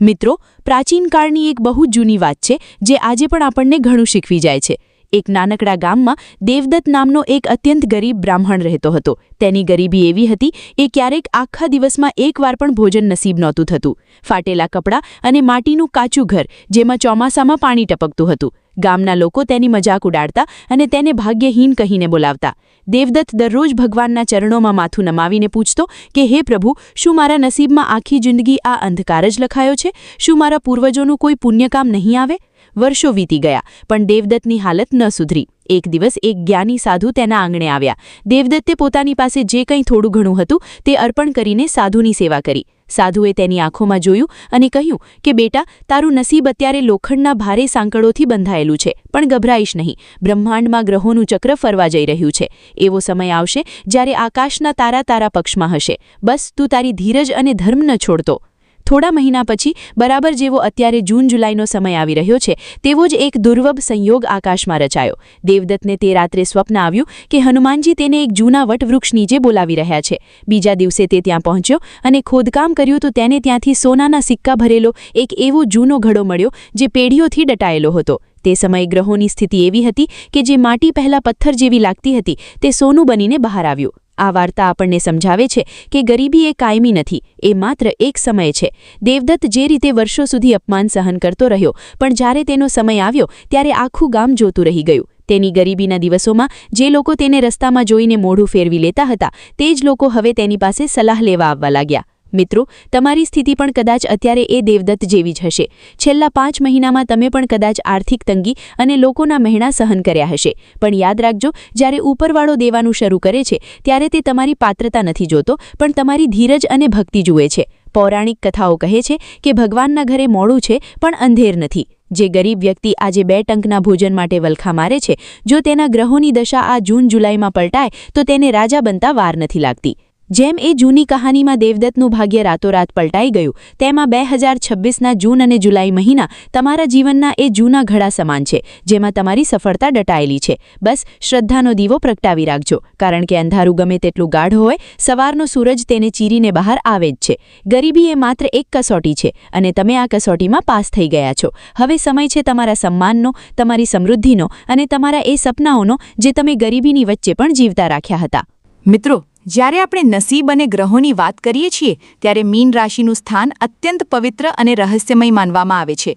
મિત્રો, પ્રાચીન કાળની એક બહુ જૂની વાત છે જે આજે પણ આપણને ઘણું શીખવી જાય છે. એક નાનકડા ગામમાં દેવદત્ત નામનો એક અત્યંત ગરીબ બ્રાહ્મણ રહેતો હતો. તેની ગરીબી એવી હતી એ ક્યારેક આખા દિવસમાં એકવાર પણ ભોજન નસીબ નહોતું થતું. ફાટેલા કપડાં અને માટીનું કાચું ઘર, જેમાં ચોમાસામાં પાણી ટપકતું હતું. ગામના લોકો તેની મજાક ઉડાડતા અને તેને ભાગ્યહીન કહીને બોલાવતા. દેવદત્ત દરરોજ ભગવાનના ચરણોમાં માથું નમાવીને પૂછતો કે હે પ્રભુ, શું મારા નસીબમાં આખી જિંદગી આ અંધકાર જ લખાયો છે? શું મારા પૂર્વજોનું કોઈ પુણ્યકામ નહીં આવે? વર્ષો વીતી ગયા, પણ દેવદત્તની હાલત ન સુધરી. એક દિવસ એક જ્ઞાની સાધુ તેના આંગણે આવ્યા. દેવદત્તે પોતાની પાસે જે કંઈ થોડું ઘણું હતું તે અર્પણ કરીને સાધુની સેવા કરી. સાધુએ તેની આંખોમાં જોયું અને કહ્યું કે બેટા, તારું નસીબ અત્યારે લોખંડના ભારે સાંકળોથી બંધાયેલું છે, પણ ગભરાઈશ નહીં. બ્રહ્માંડમાં ગ્રહોનું ચક્ર ફરવા જઈ રહ્યું છે. એવો સમય આવશે જ્યારે આકાશના તારા તારા પક્ષમાં હશે. બસ તું તારી ધીરજ અને ધર્મ ન છોડતો. થોડા મહિના પછી, બરાબર જેવો અત્યારે જૂન જુલાઈનો સમય આવી રહ્યો છે, તેવો જ એક દુર્લભ સંયોગ આકાશમાં રચાયો. દેવદત્તને તે રાત્રે સ્વપ્ન આવ્યું કે હનુમાનજી તેને એક જૂના વટવૃક્ષ નીચે બોલાવી રહ્યા છે. બીજા દિવસે તે ત્યાં પહોંચ્યો અને ખોદકામ કર્યું તો તેને ત્યાંથી સોનાના સિક્કા ભરેલો એક એવો જૂનો ઘડો મળ્યો જે પેઢીઓથી દટાયેલો હતો. તે સમયે ગ્રહોની સ્થિતિ એવી હતી કે જે માટી પહેલાં પથ્થર જેવી લાગતી હતી તે સોનું બનીને બહાર આવ્યું. આ વાર્તા આપણને સમજાવે છે કે ગરીબી એ કાયમી નથી, એ માત્ર એક સમય છે. દેવદત્ત જે રીતે વર્ષો સુધી અપમાન સહન કરતો રહ્યો, પણ જ્યારે તેનો સમય આવ્યો ત્યારે આખું ગામ જોતું રહી ગયું. તેની ગરીબીના દિવસોમાં જે લોકો તેને રસ્તામાં જોઈને મોઢું ફેરવી લેતા હતા, તે જ લોકો હવે તેની પાસે સલાહ લેવા આવવા લાગ્યા. મિત્રો, તમારી સ્થિતિ પણ કદાચ અત્યારે એ દેવદત્ત જેવી જ હશે. છેલ્લા 5 મહિનામાં તમે પણ કદાચ આર્થિક તંગી અને લોકોના મહેણા સહન કર્યા હશે. પણ યાદ રાખજો, જ્યારે ઉપરવાળો દેવાનું શરૂ કરે છે ત્યારે તે તમારી પાત્રતા નથી જોતો, પણ તમારી ધીરજ અને ભક્તિ જુએ છે. પૌરાણિક કથાઓ કહે છે કે ભગવાનના ઘરે મોડું છે પણ અંધેર નથી. જે ગરીબ વ્યક્તિ આજે 2 ટંકના ભોજન માટે વલખા મારે છે, જો તેના ગ્રહોની દશા આ જૂન જુલાઈમાં પલટાય તો તેને રાજા બનતા વાર નથી લાગતી. જેમ એ જૂની કહાનીમાં દેવદત્તનું ભાગ્ય રાતોરાત પલટાઈ ગયું, તેમાં 2026ના જૂન અને જુલાઈ મહિના તમારા જીવનના એ જૂના ઘડા સમાન છે, જેમાં તમારી સફળતા દટાયેલી છે. બસ શ્રદ્ધાનો દીવો પ્રગટાવી રાખજો, કારણ કે અંધારું ગમે તેટલું ગાઢ હોય, સવારનો સૂરજ તેને ચીરીને બહાર આવે જ છે. ગરીબી એ માત્ર એક કસોટી છે અને તમે આ કસોટીમાં પાસ થઈ ગયા છો. હવે સમય છે તમારા સન્માનનો, તમારી સમૃદ્ધિનો અને તમારા એ સપનાઓનો જે તમે ગરીબીની વચ્ચે પણ જીવતા રાખ્યા હતા. મિત્રો, જ્યારે આપણે નસીબ અને ગ્રહોની વાત કરીએ છીએ ત્યારે મીન રાશિનું સ્થાન અત્યંત પવિત્ર અને રહસ્યમય માનવામાં આવે છે.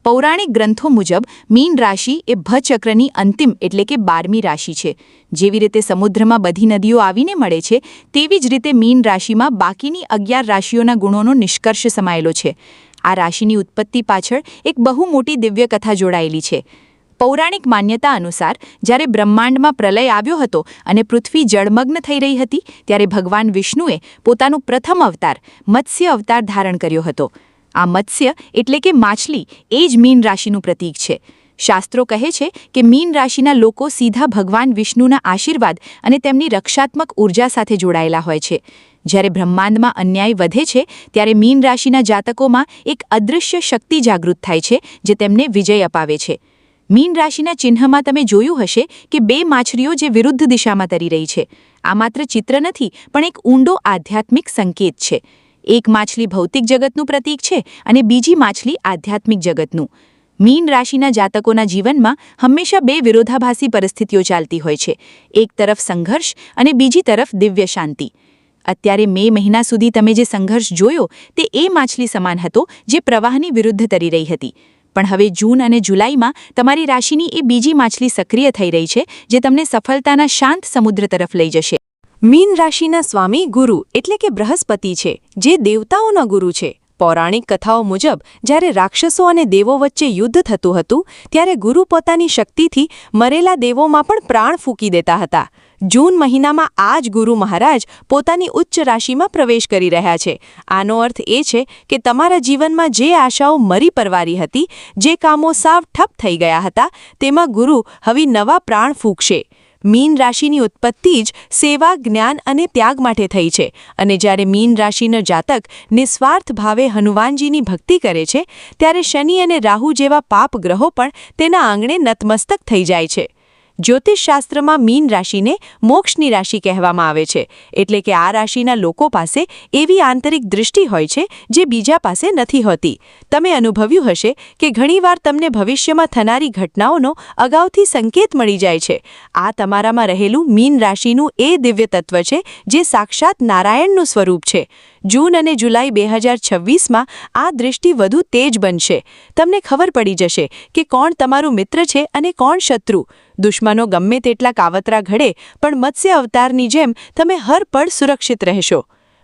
પૌરાણિક ગ્રંથો મુજબ મીન રાશિ એ ભચક્રની અંતિમ એટલે કે 12મી રાશિ છે. જેવી રીતે સમુદ્રમાં બધી નદીઓ આવીને મળે છે, તેવી જ રીતે મીન રાશિમાં બાકીની 11 રાશિઓના ગુણોનો નિષ્કર્ષ સમાયેલો છે. આ રાશિની ઉત્પત્તિ પાછળ એક બહુ મોટી દિવ્ય કથા જોડાયેલી છે. પૌરાણિક માન્યતા અનુસાર જ્યારે બ્રહ્માંડમાં પ્રલય આવ્યો હતો અને પૃથ્વી જળમગ્ન થઈ રહી હતી, ત્યારે ભગવાન વિષ્ણુએ પોતાનું પ્રથમ અવતાર મત્સ્ય અવતાર ધારણ કર્યો હતો. આ મત્સ્ય એટલે કે માછલી એ જ મીન રાશિનું પ્રતીક છે. શાસ્ત્રો કહે છે કે મીન રાશિના લોકો સીધા ભગવાન વિષ્ણુના આશીર્વાદ અને તેમની રક્ષાત્મક ઉર્જા સાથે જોડાયેલા હોય છે. જ્યારે બ્રહ્માંડમાં અન્યાય વધે છે ત્યારે મીન રાશિના જાતકોમાં એક અદૃશ્ય શક્તિ જાગૃત થાય છે જે તેમને વિજય અપાવે છે. મીન રાશિના ચિહ્નમાં તમે જોયું હશે કે 2 માછલીઓ જે વિરુદ્ધ દિશામાં તરી રહી છે. આ માત્ર ચિત્ર નથી, પણ એક ઊંડો આધ્યાત્મિક સંકેત છે. એક માછલી ભૌતિક જગતનું પ્રતીક છે અને બીજી માછલી આધ્યાત્મિક જગતનું. મીન રાશિના જાતકોના જીવનમાં હંમેશા 2 વિરોધાભાસી પરિસ્થિતિઓ ચાલતી હોય છે. એક તરફ સંઘર્ષ અને બીજી તરફ દિવ્ય શાંતિ. અત્યારે મે મહિના સુધી તમે જે સંઘર્ષ જોયો તે એ માછલી સમાન હતો જે પ્રવાહની વિરુદ્ધ તરી રહી હતી. પણ હવે જૂન અને જુલાઈમાં તમારી રાશિની એ બીજી માછલી સક્રિય થઈ રહી છે જે તમને સફળતાના શાંત સમુદ્ર તરફ લઈ જશે. મીન રાશિના સ્વામી ગુરુ એટલે કે બૃહસ્પતિ છે, જે દેવતાઓના ગુરુ છે. પૌરાણિક કથાઓ મુજબ જ્યારે રાક્ષસો અને દેવો વચ્ચે યુદ્ધ થતું હતું, ત્યારે ગુરુ પોતાની શક્તિથી મરેલા દેવોમાં પણ પ્રાણ ફૂંકી દેતા હતા. જૂન મહિનામાં આ જ ગુરુ મહારાજ પોતાની ઉચ્ચ રાશિમાં પ્રવેશ કરી રહ્યા છે. આનો અર્થ એ છે કે તમારા જીવનમાં જે આશાઓ મરી પરવારી હતી, જે કામો સાવ ઠપ થઈ ગયા હતા, તેમાં ગુરુ હવે નવા પ્રાણ ફૂંકશે. મીન રાશિની ઉત્પત્તિ જ સેવા, જ્ઞાન અને ત્યાગ માટે થઈ છે અને જ્યારે મીન રાશિનો જાતક નિસ્વાર્થ ભાવે હનુમાનજીની ભક્તિ કરે છે, ત્યારે શનિ અને રાહુ જેવા પાપ ગ્રહો પણ તેના આંગણે નતમસ્તક થઈ જાય છે. જ્યોતિષશાસ્ત્રમાં મીન રાશિને મોક્ષની રાશિ કહેવામાં આવે છે, એટલે કે આ રાશિના લોકો પાસે એવી આંતરિક દૃષ્ટિ હોય છે જે બીજા પાસે નથી હોતી. તમે અનુભવ્યું હશે કે ઘણીવાર તમને ભવિષ્યમાં થનારી ઘટનાઓનો અગાઉથી સંકેત મળી જાય છે. આ તમારામાં રહેલું મીન રાશિનું એ દિવ્ય તત્વ છે જે સાક્ષાત નારાયણનું સ્વરૂપ છે. જૂન અને જુલાઈ 2026માં આ દૃષ્ટિ વધુ તેજ બનશે. તમને ખબર પડી જશે કે કોણ તમારું મિત્ર છે અને કોણ શત્રુ. દુશ્મનો ગમે તેટલા કાવતરા ઘડે, પણ મત્સ્ય અવતારની જેમ તમે હર પળ સુરક્ષિત રહેશો.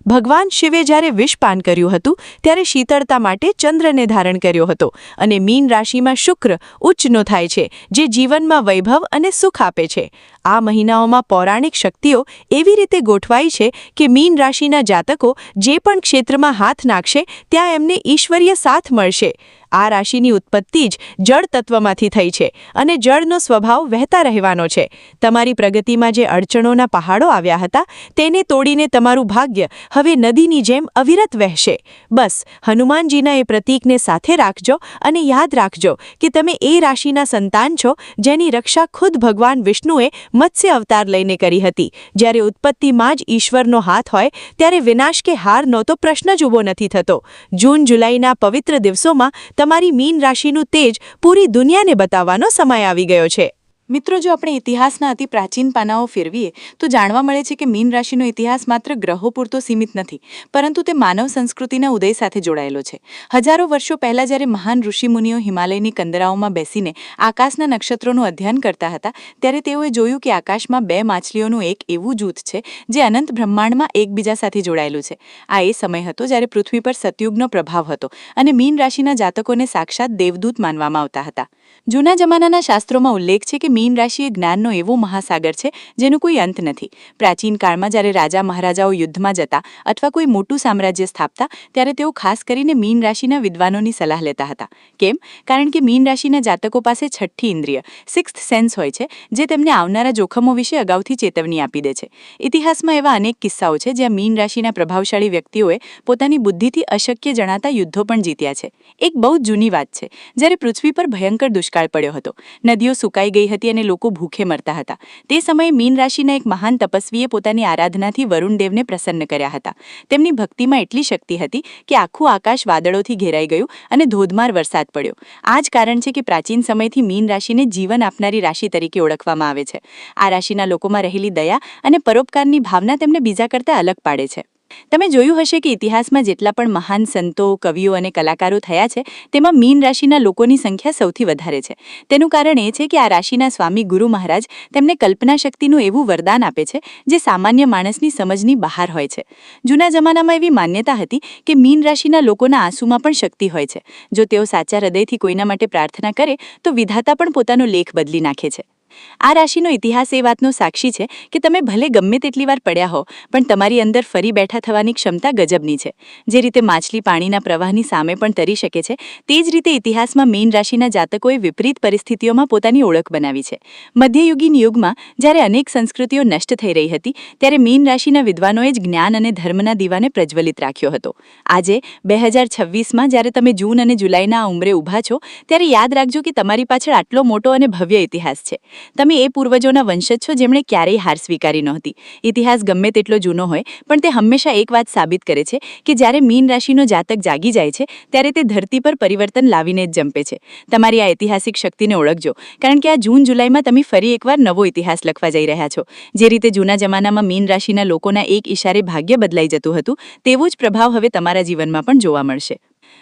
ભગવાન શિવે જ્યારે વિષપાન કર્યું હતું ત્યારે શીતળતા માટે ચંદ્રને ધારણ કર્યો હતો અને મીન રાશિમાં શુક્ર ઉચ્ચનો થાય છે, જે જીવનમાં વૈભવ અને સુખ આપે છે. આ મહિનાઓમાં પૌરાણિક શક્તિઓ એવી રીતે ગોઠવાઈ છે કે મીન રાશિના જાતકો જે પણ ક્ષેત્રમાં હાથ નાખશે ત્યાં એમને ઈશ્વરીય સાથ મળશે. આ રાશિની ઉત્પત્તિ જ જળ તત્વમાંથી થઈ છે અને જળનો સ્વભાવ વહેતા રહેવાનો છે. તમારી પ્રગતિમાં જે અડચણોના પહાડો આવ્યા હતા તેને તોડીને તમારું ભાગ્ય હવે નદીની જેમ અવિરત વહેશે. બસ હનુમાનજીના એ પ્રતીકને સાથે રાખજો અને યાદ રાખજો કે તમે એ રાશિના સંતાન છો જેની રક્ષા ખુદ ભગવાન વિષ્ણુએ મત્સ્ય અવતાર લઈને કરી હતી. જ્યારે ઉત્પત્તિમાં જ ઈશ્વરનો હાથ હોય ત્યારે વિનાશ કે હારનો તો પ્રશ્ન જ ઊભો નથી થતો. જૂન જુલાઈના પવિત્ર દિવસોમાં તમારી મીન રાશિનું તેજ પૂરી દુનિયાને બતાવવાનો સમય આવી ગયો છે. મિત્રો, જો આપણે ઇતિહાસના અતિ પ્રાચીન પાનાઓ ફેરવીએ તો જાણવા મળે છે કે મીન રાશિનો ઇતિહાસ માત્ર ગ્રહો પૂરતો સીમિત નથી, પરંતુ તે માનવ સંસ્કૃતિના ઉદય સાથે જોડાયેલો છે. હજારો વર્ષો પહેલાં જ્યારે મહાન ઋષિમુનિઓ હિમાલયની કંદરાઓમાં બેસીને આકાશના નક્ષત્રોનું અધ્યયન કરતા હતા ત્યારે તેઓએ જોયું કે આકાશમાં 2 માછલીઓનું એક એવું જૂથ છે જે અનંત બ્રહ્માંડમાં એકબીજા સાથે જોડાયેલું છે. આ એ સમય હતો જ્યારે પૃથ્વી પર સતયુગનો પ્રભાવ હતો અને મીન રાશિના જાતકોને સાક્ષાત દેવદૂત માનવામાં આવતા હતા. જૂના જમાનાના શાસ્ત્રોમાં ઉલ્લેખ છે કે મીન રાશિ એ જ્ઞાનનો એવો મહાસાગર છે જેનો કોઈ અંત નથી. પ્રાચીન કાળમાં જ્યારે રાજા મહારાજાઓ યુદ્ધમાં જતા અથવા કોઈ મોટું સામ્રાજ્ય સ્થાપતા ત્યારે તેઓ ખાસ કરીને મીન રાશિના વિદ્વાનોની સલાહ લેતા હતા. કેમ? કારણ કે મીન રાશિના જાતકો પાસે છઠ્ઠી ઇન્દ્રિય, સિક્સ્થ સેન્સ હોય છે, જે તેમને આવનારા જોખમો વિશે અગાઉથી ચેતવણી આપી દે છે. ઇતિહાસમાં એવા અનેક કિસ્સાઓ છે જ્યાં મીન રાશિના પ્રભાવશાળી વ્યક્તિઓએ પોતાની બુદ્ધિથી અશક્ય જણાતા યુદ્ધો પણ જીત્યા છે. એક બહુ જ જૂની વાત છે. જ્યારે પૃથ્વી પર ભયંકર દુષ્કાળ પડ્યો હતો, નદીઓ સુકાઈ ગઈ હતી અને લોકો ભૂખે મરતા હતા. તે સમયે મીન રાશિના એક મહાન તપસ્વીએ પોતાની આરાધનાથી વરુણદેવને પ્રસન્ન કર્યા હતા. તેમની ભક્તિમાં એટલી શક્તિ હતી કે આખું આકાશ વાદળોથી ઘેરાઈ ગયું અને ધોધમાર વરસાદ પડ્યો. આ જ કારણ છે કે પ્રાચીન સમયથી મીન રાશિને જીવન આપનારી રાશિ તરીકે ઓળખવામાં આવે છે. આ રાશિના લોકોમાં રહેલી દયા અને પરોપકારની ભાવના તેમને બીજા કરતાં અલગ પાડે છે. તમે જોયું હશે કે ઇતિહાસમાં જેટલા પણ મહાન સંતો, કવિઓ અને કલાકારો થયા છે તેમાં મીન રાશિના લોકોની સંખ્યા સૌથી વધારે છે. તેનું કારણ એ છે કે આ રાશિના સ્વામી ગુરુ મહારાજ તેમને કલ્પના શક્તિનું એવું વરદાન આપે છે જે સામાન્ય માણસની સમજની બહાર હોય છે. જૂના જમાનામાં એવી માન્યતા હતી કે મીન રાશિના લોકોના આંસુમાં પણ શક્તિ હોય છે. જો તેઓ સાચા હૃદયથી કોઈના માટે પ્રાર્થના કરે તો વિધાતા પણ પોતાનો લેખ બદલી નાખે છે. આ રાશિનો ઇતિહાસ એ વાતનો સાક્ષી છે કે તમે ભલે ગમે તેટલી વાર પડ્યા હો પણ તમારી અંદર ફરી બેઠા થવાની ક્ષમતા ગજબની છે. જે રીતે માછલી પાણીના પ્રવાહની સામે પણ તરી શકે છે, તે જ રીતે ઇતિહાસમાં મીન રાશિના જાતકોએ વિપરીત પરિસ્થિતિઓમાં પોતાની ઓળખ બનાવી છે. મધ્યયુગીન યુગમાં જ્યારે અનેક સંસ્કૃતિઓ નષ્ટ થઈ રહી હતી ત્યારે મીન રાશિના વિદ્વાનોએ જ જ્ઞાન અને ધર્મના દીવાને પ્રજ્વલિત રાખ્યો હતો. આજે 2026માં જ્યારે તમે જૂન અને જુલાઈના આ ઉંમરે ઊભા છો ત્યારે યાદ રાખજો કે તમારી પાછળ આટલો મોટો અને ભવ્ય ઇતિહાસ છે. તમે એ પૂર્વજોના વંશજ છો જેમણે ક્યારેય હાર સ્વીકારી નહોતી. ઇતિહાસ ગમે તેટલો જૂનો હોય પણ તે હંમેશા એક વાત સાબિત કરે છે કે જ્યારે મીન રાશિનો જાતક જાગી જાય છે ત્યારે તે ધરતી પર પરિવર્તન લાવીને જ જંપે છે. તમારી આ ઐતિહાસિક શક્તિને ઓળખજો, કારણ કે આ જૂન જુલાઈમાં તમે ફરી એકવાર નવો ઇતિહાસ લખવા જઈ રહ્યા છો. જે રીતે જૂના જમાનામાં મીન રાશિના લોકોના એક ઇશારે ભાગ્ય બદલાઈ જતું હતું, તેવો જ પ્રભાવ હવે તમારા જીવનમાં પણ જોવા મળશે.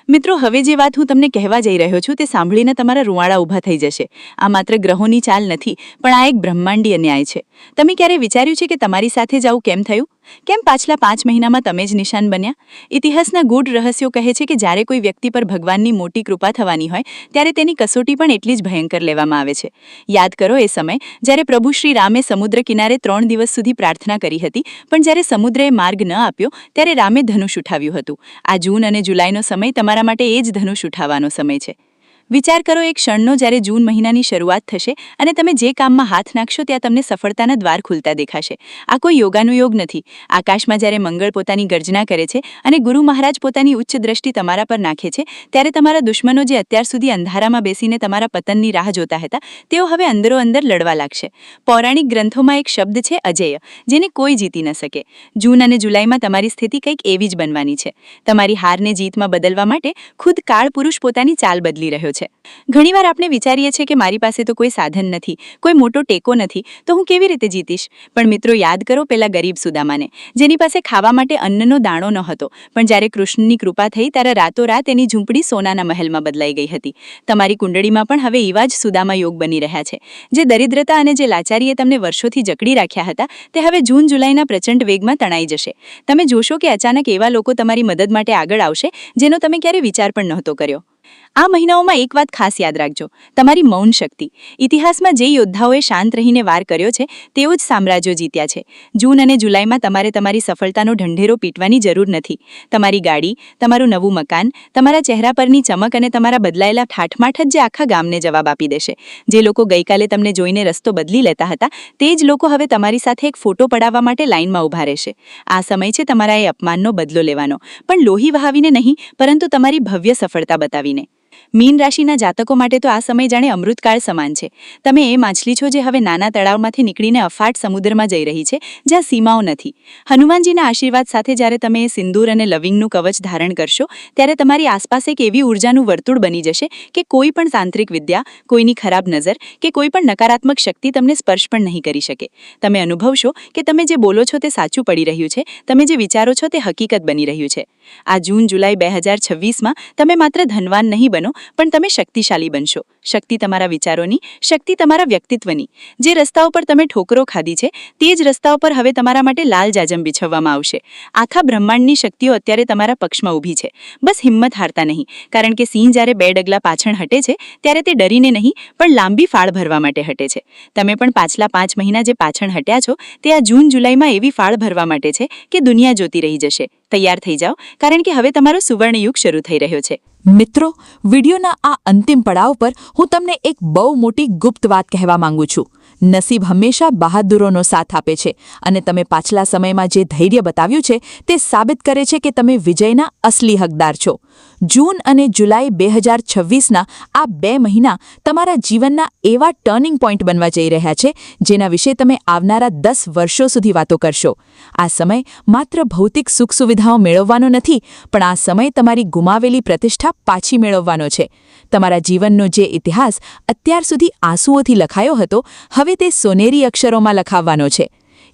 મિત્રો, હવે જે વાત હું તમને કહેવા જઈ રહ્યો છું તે સાંભળીને તમારા રૂવાડા ઊભા થઈ જશે. આ માત્ર ગ્રહોની ચાલ નથી, પણ આ એક બ્રહ્માંડીય ન્યાય છે. તમે ક્યારે વિચાર્યું છે કે તમારી સાથે જ આવું કેમ થયું? કેમ પાછલા 5 મહિનામાં તમે જ નિશાન બન્યા? ઇતિહાસના ગૂઢ રહસ્યો કહે છે કે જ્યારે કોઈ વ્યક્તિ પર ભગવાનની મોટી કૃપા થવાની હોય ત્યારે તેની કસોટી પણ એટલી જ ભયંકર લેવામાં આવે છે. યાદ કરો એ સમય જ્યારે પ્રભુ શ્રી રામે સમુદ્ર કિનારે 3 દિવસ સુધી પ્રાર્થના કરી હતી, પણ જ્યારે સમુદ્રએ માર્ગ ન આપ્યો ત્યારે રામે ધનુષ ઉઠાવ્યું હતું. આ જૂન અને જુલાઈનો સમય તમારા માટે એ જ ધનુષ ઉઠાવવાનો સમય છે. વિચાર કરો એક ક્ષણનો જ્યારે જૂન મહિનાની શરૂઆત થશે અને તમે જે કામમાં હાથ નાખશો ત્યાં તમને સફળતાના દ્વાર ખુલતા દેખાશે. આ કોઈ યોગાનુયોગ નથી. આકાશમાં જ્યારે મંગળ પોતાની ગર્જના કરે છે અને ગુરુ મહારાજ પોતાની ઉચ્ચ દ્રષ્ટિ તમારા પર નાખે છે ત્યારે તમારા દુશ્મનો જે અત્યાર સુધી અંધારામાં બેસીને તમારા પતનની રાહ જોતા હતા તેઓ હવે અંદરો અંદર લડવા લાગશે. પૌરાણિક ગ્રંથોમાં એક શબ્દ છે અજેય, જેને કોઈ જીતી ન શકે. જૂન અને જુલાઈમાં તમારી સ્થિતિ કંઈક એવી જ બનવાની છે. તમારી હારને જીતમાં બદલવા માટે ખુદ કાળ પુરુષ પોતાની ચાલ બદલી રહ્યો છે. છે. ઘણીવાર આપણે વિચારીએ છીએ કે મારી પાસે તો કોઈ સાધન નથી, કોઈ મોટો ટેકો નથી, તો હું કેવી રીતે જીતીશ? પણ મિત્રો, યાદ કરો પેલા ગરીબ સુદામાને, જેની પાસે ખાવા માટે અન્નનો દાણો ન હતો, પણ જ્યારે કૃષ્ણની કૃપા થઈ ત્યારે રાતોરાત એની ઝૂંપડી સોનાના મહેલમાં બદલાઈ ગઈ હતી. તમારી કુંડળીમાં પણ હવે એવા જ સુદામા યોગ બની રહ્યા છે. જે દરિદ્રતા અને જે લાચારીએ તમને વર્ષોથી જકડી રાખ્યા હતા, તે હવે જૂન જુલાઈના પ્રચંડ વેગમાં તણાઈ જશે. તમે જોશો કે અચાનક એવા લોકો તમારી મદદ માટે આગળ આવશે જેનો તમે ક્યારે વિચાર પણ નહોતો કર્યો. આ મહિનાઓમાં એક વાત ખાસ યાદ રાખજો, તમારી મૌન શક્તિ. ઇતિહાસમાં જે યોદ્ધાઓએ શાંત રહીને વાર કર્યો છે તેઓ જ સામ્રાજ્યો જીત્યા છે. જૂન અને જુલાઈમાં તમારે તમારી સફળતાનો ઢંઢેરો પીટવાની જરૂર નથી. તમારી ગાડી, તમારું નવું મકાન, તમારા ચહેરા પરની ચમક અને તમારા બદલાયેલા ઠાઠમાઠ જ જે આખા ગામને જવાબ આપી દેશે. જે લોકો ગઈકાલે તમને જોઈને રસ્તો બદલી લેતા હતા, તે જ લોકો હવે તમારી સાથે એક ફોટો પડાવવા માટે લાઇનમાં ઊભા રહેશે. આ સમય છે તમારા એ અપમાનનો બદલો લેવાનો, પણ લોહી વહાવીને નહીં, પરંતુ તમારી ભવ્ય સફળતા બતાવીને. મીન રાશિના જાતકો માટે તો આ સમય જાણે અમૃતકાળ સમાન છે. તમે એ માછલી છો જે હવે નાના તળાવમાંથી નીકળીને અફાટ સમુદ્રમાં જઈ રહી છે, જ્યાં સીમાઓ નથી. હનુમાનજીના આશીર્વાદ સાથે જ્યારે તમે એ સિંદૂર અને લવિંગનું કવચ ધારણ કરશો, ત્યારે તમારી આસપાસ એક એવી ઉર્જાનું વર્તુળ બની જશે કે કોઈ પણ તાંત્રિક વિદ્યા, કોઈની ખરાબ નજર કે કોઈ પણ નકારાત્મક શક્તિ તમને સ્પર્શ પણ નહીં કરી શકે. તમે અનુભવશો કે તમે જે બોલો છો તે સાચું પડી રહ્યું છે, તમે જે વિચારો છો તે હકીકત બની રહ્યું છે. આ જૂન જુલાઈ 2026માં તમે માત્ર ધનવાન નહીં બનો, પણ તમે શક્તિશાળી બનશો. શક્તિ તમારા વિચારોની, શક્તિ તમારા વ્યક્તિત્વની. જે રસ્તાઓ પર તમે ઠોકરો ખાધી છે, તે જ રસ્તાઓ પર હવે તમારા માટે લાલ જાજમ બિછવવામાં આવશે. આખા બ્રહ્માંડની શક્તિઓ અત્યારે તમારા પક્ષમાં ઊભી છે. બસ હિંમત હારતા નહીં, કારણ કે સિંહ જ્યારે 2 ડગલા પાછળ હટે છે ત્યારે તે ડરીને નહીં, પણ લાંબી ફાળ ભરવા માટે હટે છે. તમે પણ પાછલા 5 મહિના જે પાછળ હટ્યા છો, તે આ જૂન જુલાઈમાં એવી ફાળ ભરવા માટે છે કે દુનિયા જોતી રહી જશે. તૈયાર થઈ જાઓ, કારણ કે હવે તમારો સુવર્ણ યુગ શરૂ થઈ રહ્યો છે. મિત્રો, વિડીયોના આ અંતિમ પડાવ પર હું તમને એક બહુ મોટી ગુપ્ત વાત કહેવા માંગુ છું. નસીબ હંમેશા બહાદુરોનો સાથ આપે છે, અને તમે પાછલા સમયમાં જે ધૈર્ય બતાવ્યું છે તે સાબિત કરે છે કે તમે વિજયના અસલી હકદાર છો. જૂન અને જુલાઈ 2026ના આ 2 મહિના તમારા જીવનના એવા ટર્નિંગ પોઈન્ટ બનવા જઈ રહ્યા છે જેના વિશે તમે આવનારા 10 વર્ષો સુધી વાતો કરશો. આ સમય માત્ર ભૌતિક સુખ સુવિધાઓ મેળવવાનો નથી, પણ આ સમય તમારી ગુમાવેલી પ્રતિષ્ઠા પાછી મેળવવાનો છે. તમારા જીવનનો જે ઇતિહાસ અત્યાર સુધી આંસુઓથી લખાયો હતો, હવે તે સોનેરી અક્ષરોમાં લખાવવાનો છે.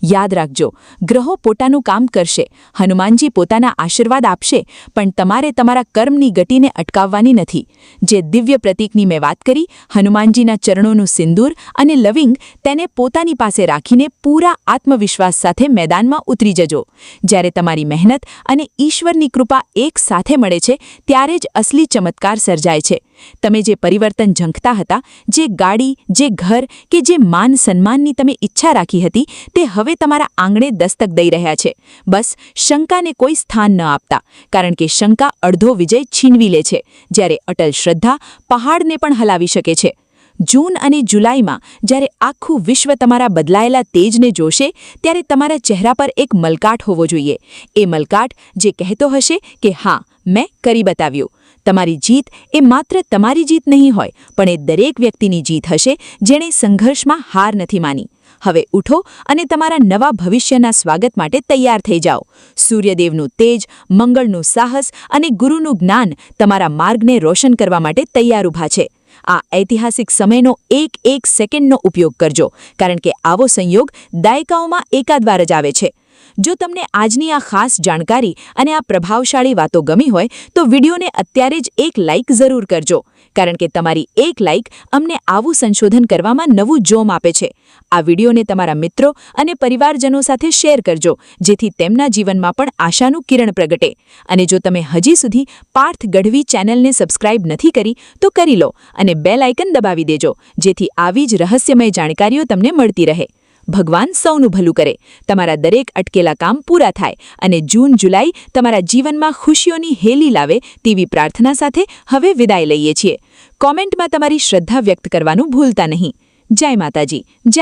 યાદ રાખજો, ગ્રહો પોતાનું કામ કરશે, હનુમાનજી પોતાના આશીર્વાદ આપશે, પણ તમારે તમારા કર્મની ગતિને અટકાવવાની નથી. જે દિવ્ય પ્રતીકની મેં વાત કરી, હનુમાનજીના ચરણોનું સિંદૂર અને લવિંગ, તેને પોતાની પાસે રાખીને પૂરા આત્મવિશ્વાસ સાથે મેદાનમાં ઉતરી જજો. જ્યારે તમારી મહેનત અને ઈશ્વરની કૃપા એક સાથે મળે છે, ત્યારે જ અસલી ચમત્કાર સર્જાય છે. તમે જે પરિવર્તન ઝંખતા હતા, જે ગાડી, જે ઘર કે જે માન સન્માનની તમે ઈચ્છા રાખી હતી, તે હવે તમારા આંગણે દસ્તક દઈ રહ્યા છે. બસ શંકાને કોઈ સ્થાન ન આપતા, કારણ કે શંકા અડધો વિજય છીનવી લે છે, જ્યારે અટલ શ્રદ્ધા પહાડને પણ હલાવી શકે છે. જૂન અને જુલાઈમાં જ્યારે આખું વિશ્વ તમારા બદલાયેલા તેજને જોશે, ત્યારે તમારા ચહેરા પર એક મલકાટ હોવો જોઈએ. એ મલકાટ જે કહેતો હશે કે હા, મેં કરી બતાવ્યું. તમારી જીત એ માત્ર તમારી જીત નહીં હોય, પણ એ દરેક વ્યક્તિની જીત હશે જેણે સંઘર્ષમાં હાર નથી માની. હવે ઉઠો અને તમારા નવા ભવિષ્યના સ્વાગત માટે તૈયાર થઈ જાઓ. સૂર્યદેવનું તેજ, મંગળનું સાહસ અને ગુરુનું જ્ઞાન તમારા માર્ગને રોશન કરવા માટે તૈયાર ઊભા છે. આ ઐતિહાસિક સમયનો એક સેકન્ડનો ઉપયોગ કરજો, કારણ કે આવો સંયોગ દાયકાઓમાં એકાદ વાર જ આવે છે. જો તમને આજની આ ખાસ જાણકારી અને આ પ્રભાવશાળી વાતો ગમી હોય, તો વિડીયોને અત્યારે જ એક લાઇક જરૂર કરજો, કારણ કે તમારી એક લાઇક અમને આવું સંશોધન કરવામાં નવું જોમ આપે છે. આ વિડીયોને તમારા મિત્રો અને પરિવારજનો સાથે શેર કરજો, જેથી તેમના જીવનમાં પણ આશાનું કિરણ પ્રગટે. અને જો તમે હજી સુધી પાર્થ ગઢવી ચેનલને સબસ્ક્રાઇબ નથી કરી, તો કરી લો અને બેલ આઇકન દબાવી દેજો, જેથી આવી જ રહસ્યમય જાણકારીઓ તમને મળતી રહે. ભગવાન સૌનું ભલું કરે, તમારા દરેક અટકેલા કામ પૂરા થાય અને જૂન જુલાઈ તમારા જીવનમાં ખુશીઓની હેલી લાવે તેવી પ્રાર્થના સાથે હવે વિદાય લઈએ છીએ. કોમેન્ટમાં તમારી શ્રદ્ધા વ્યક્ત કરવાનું ભૂલતા નહીં. જય માતાજી. જય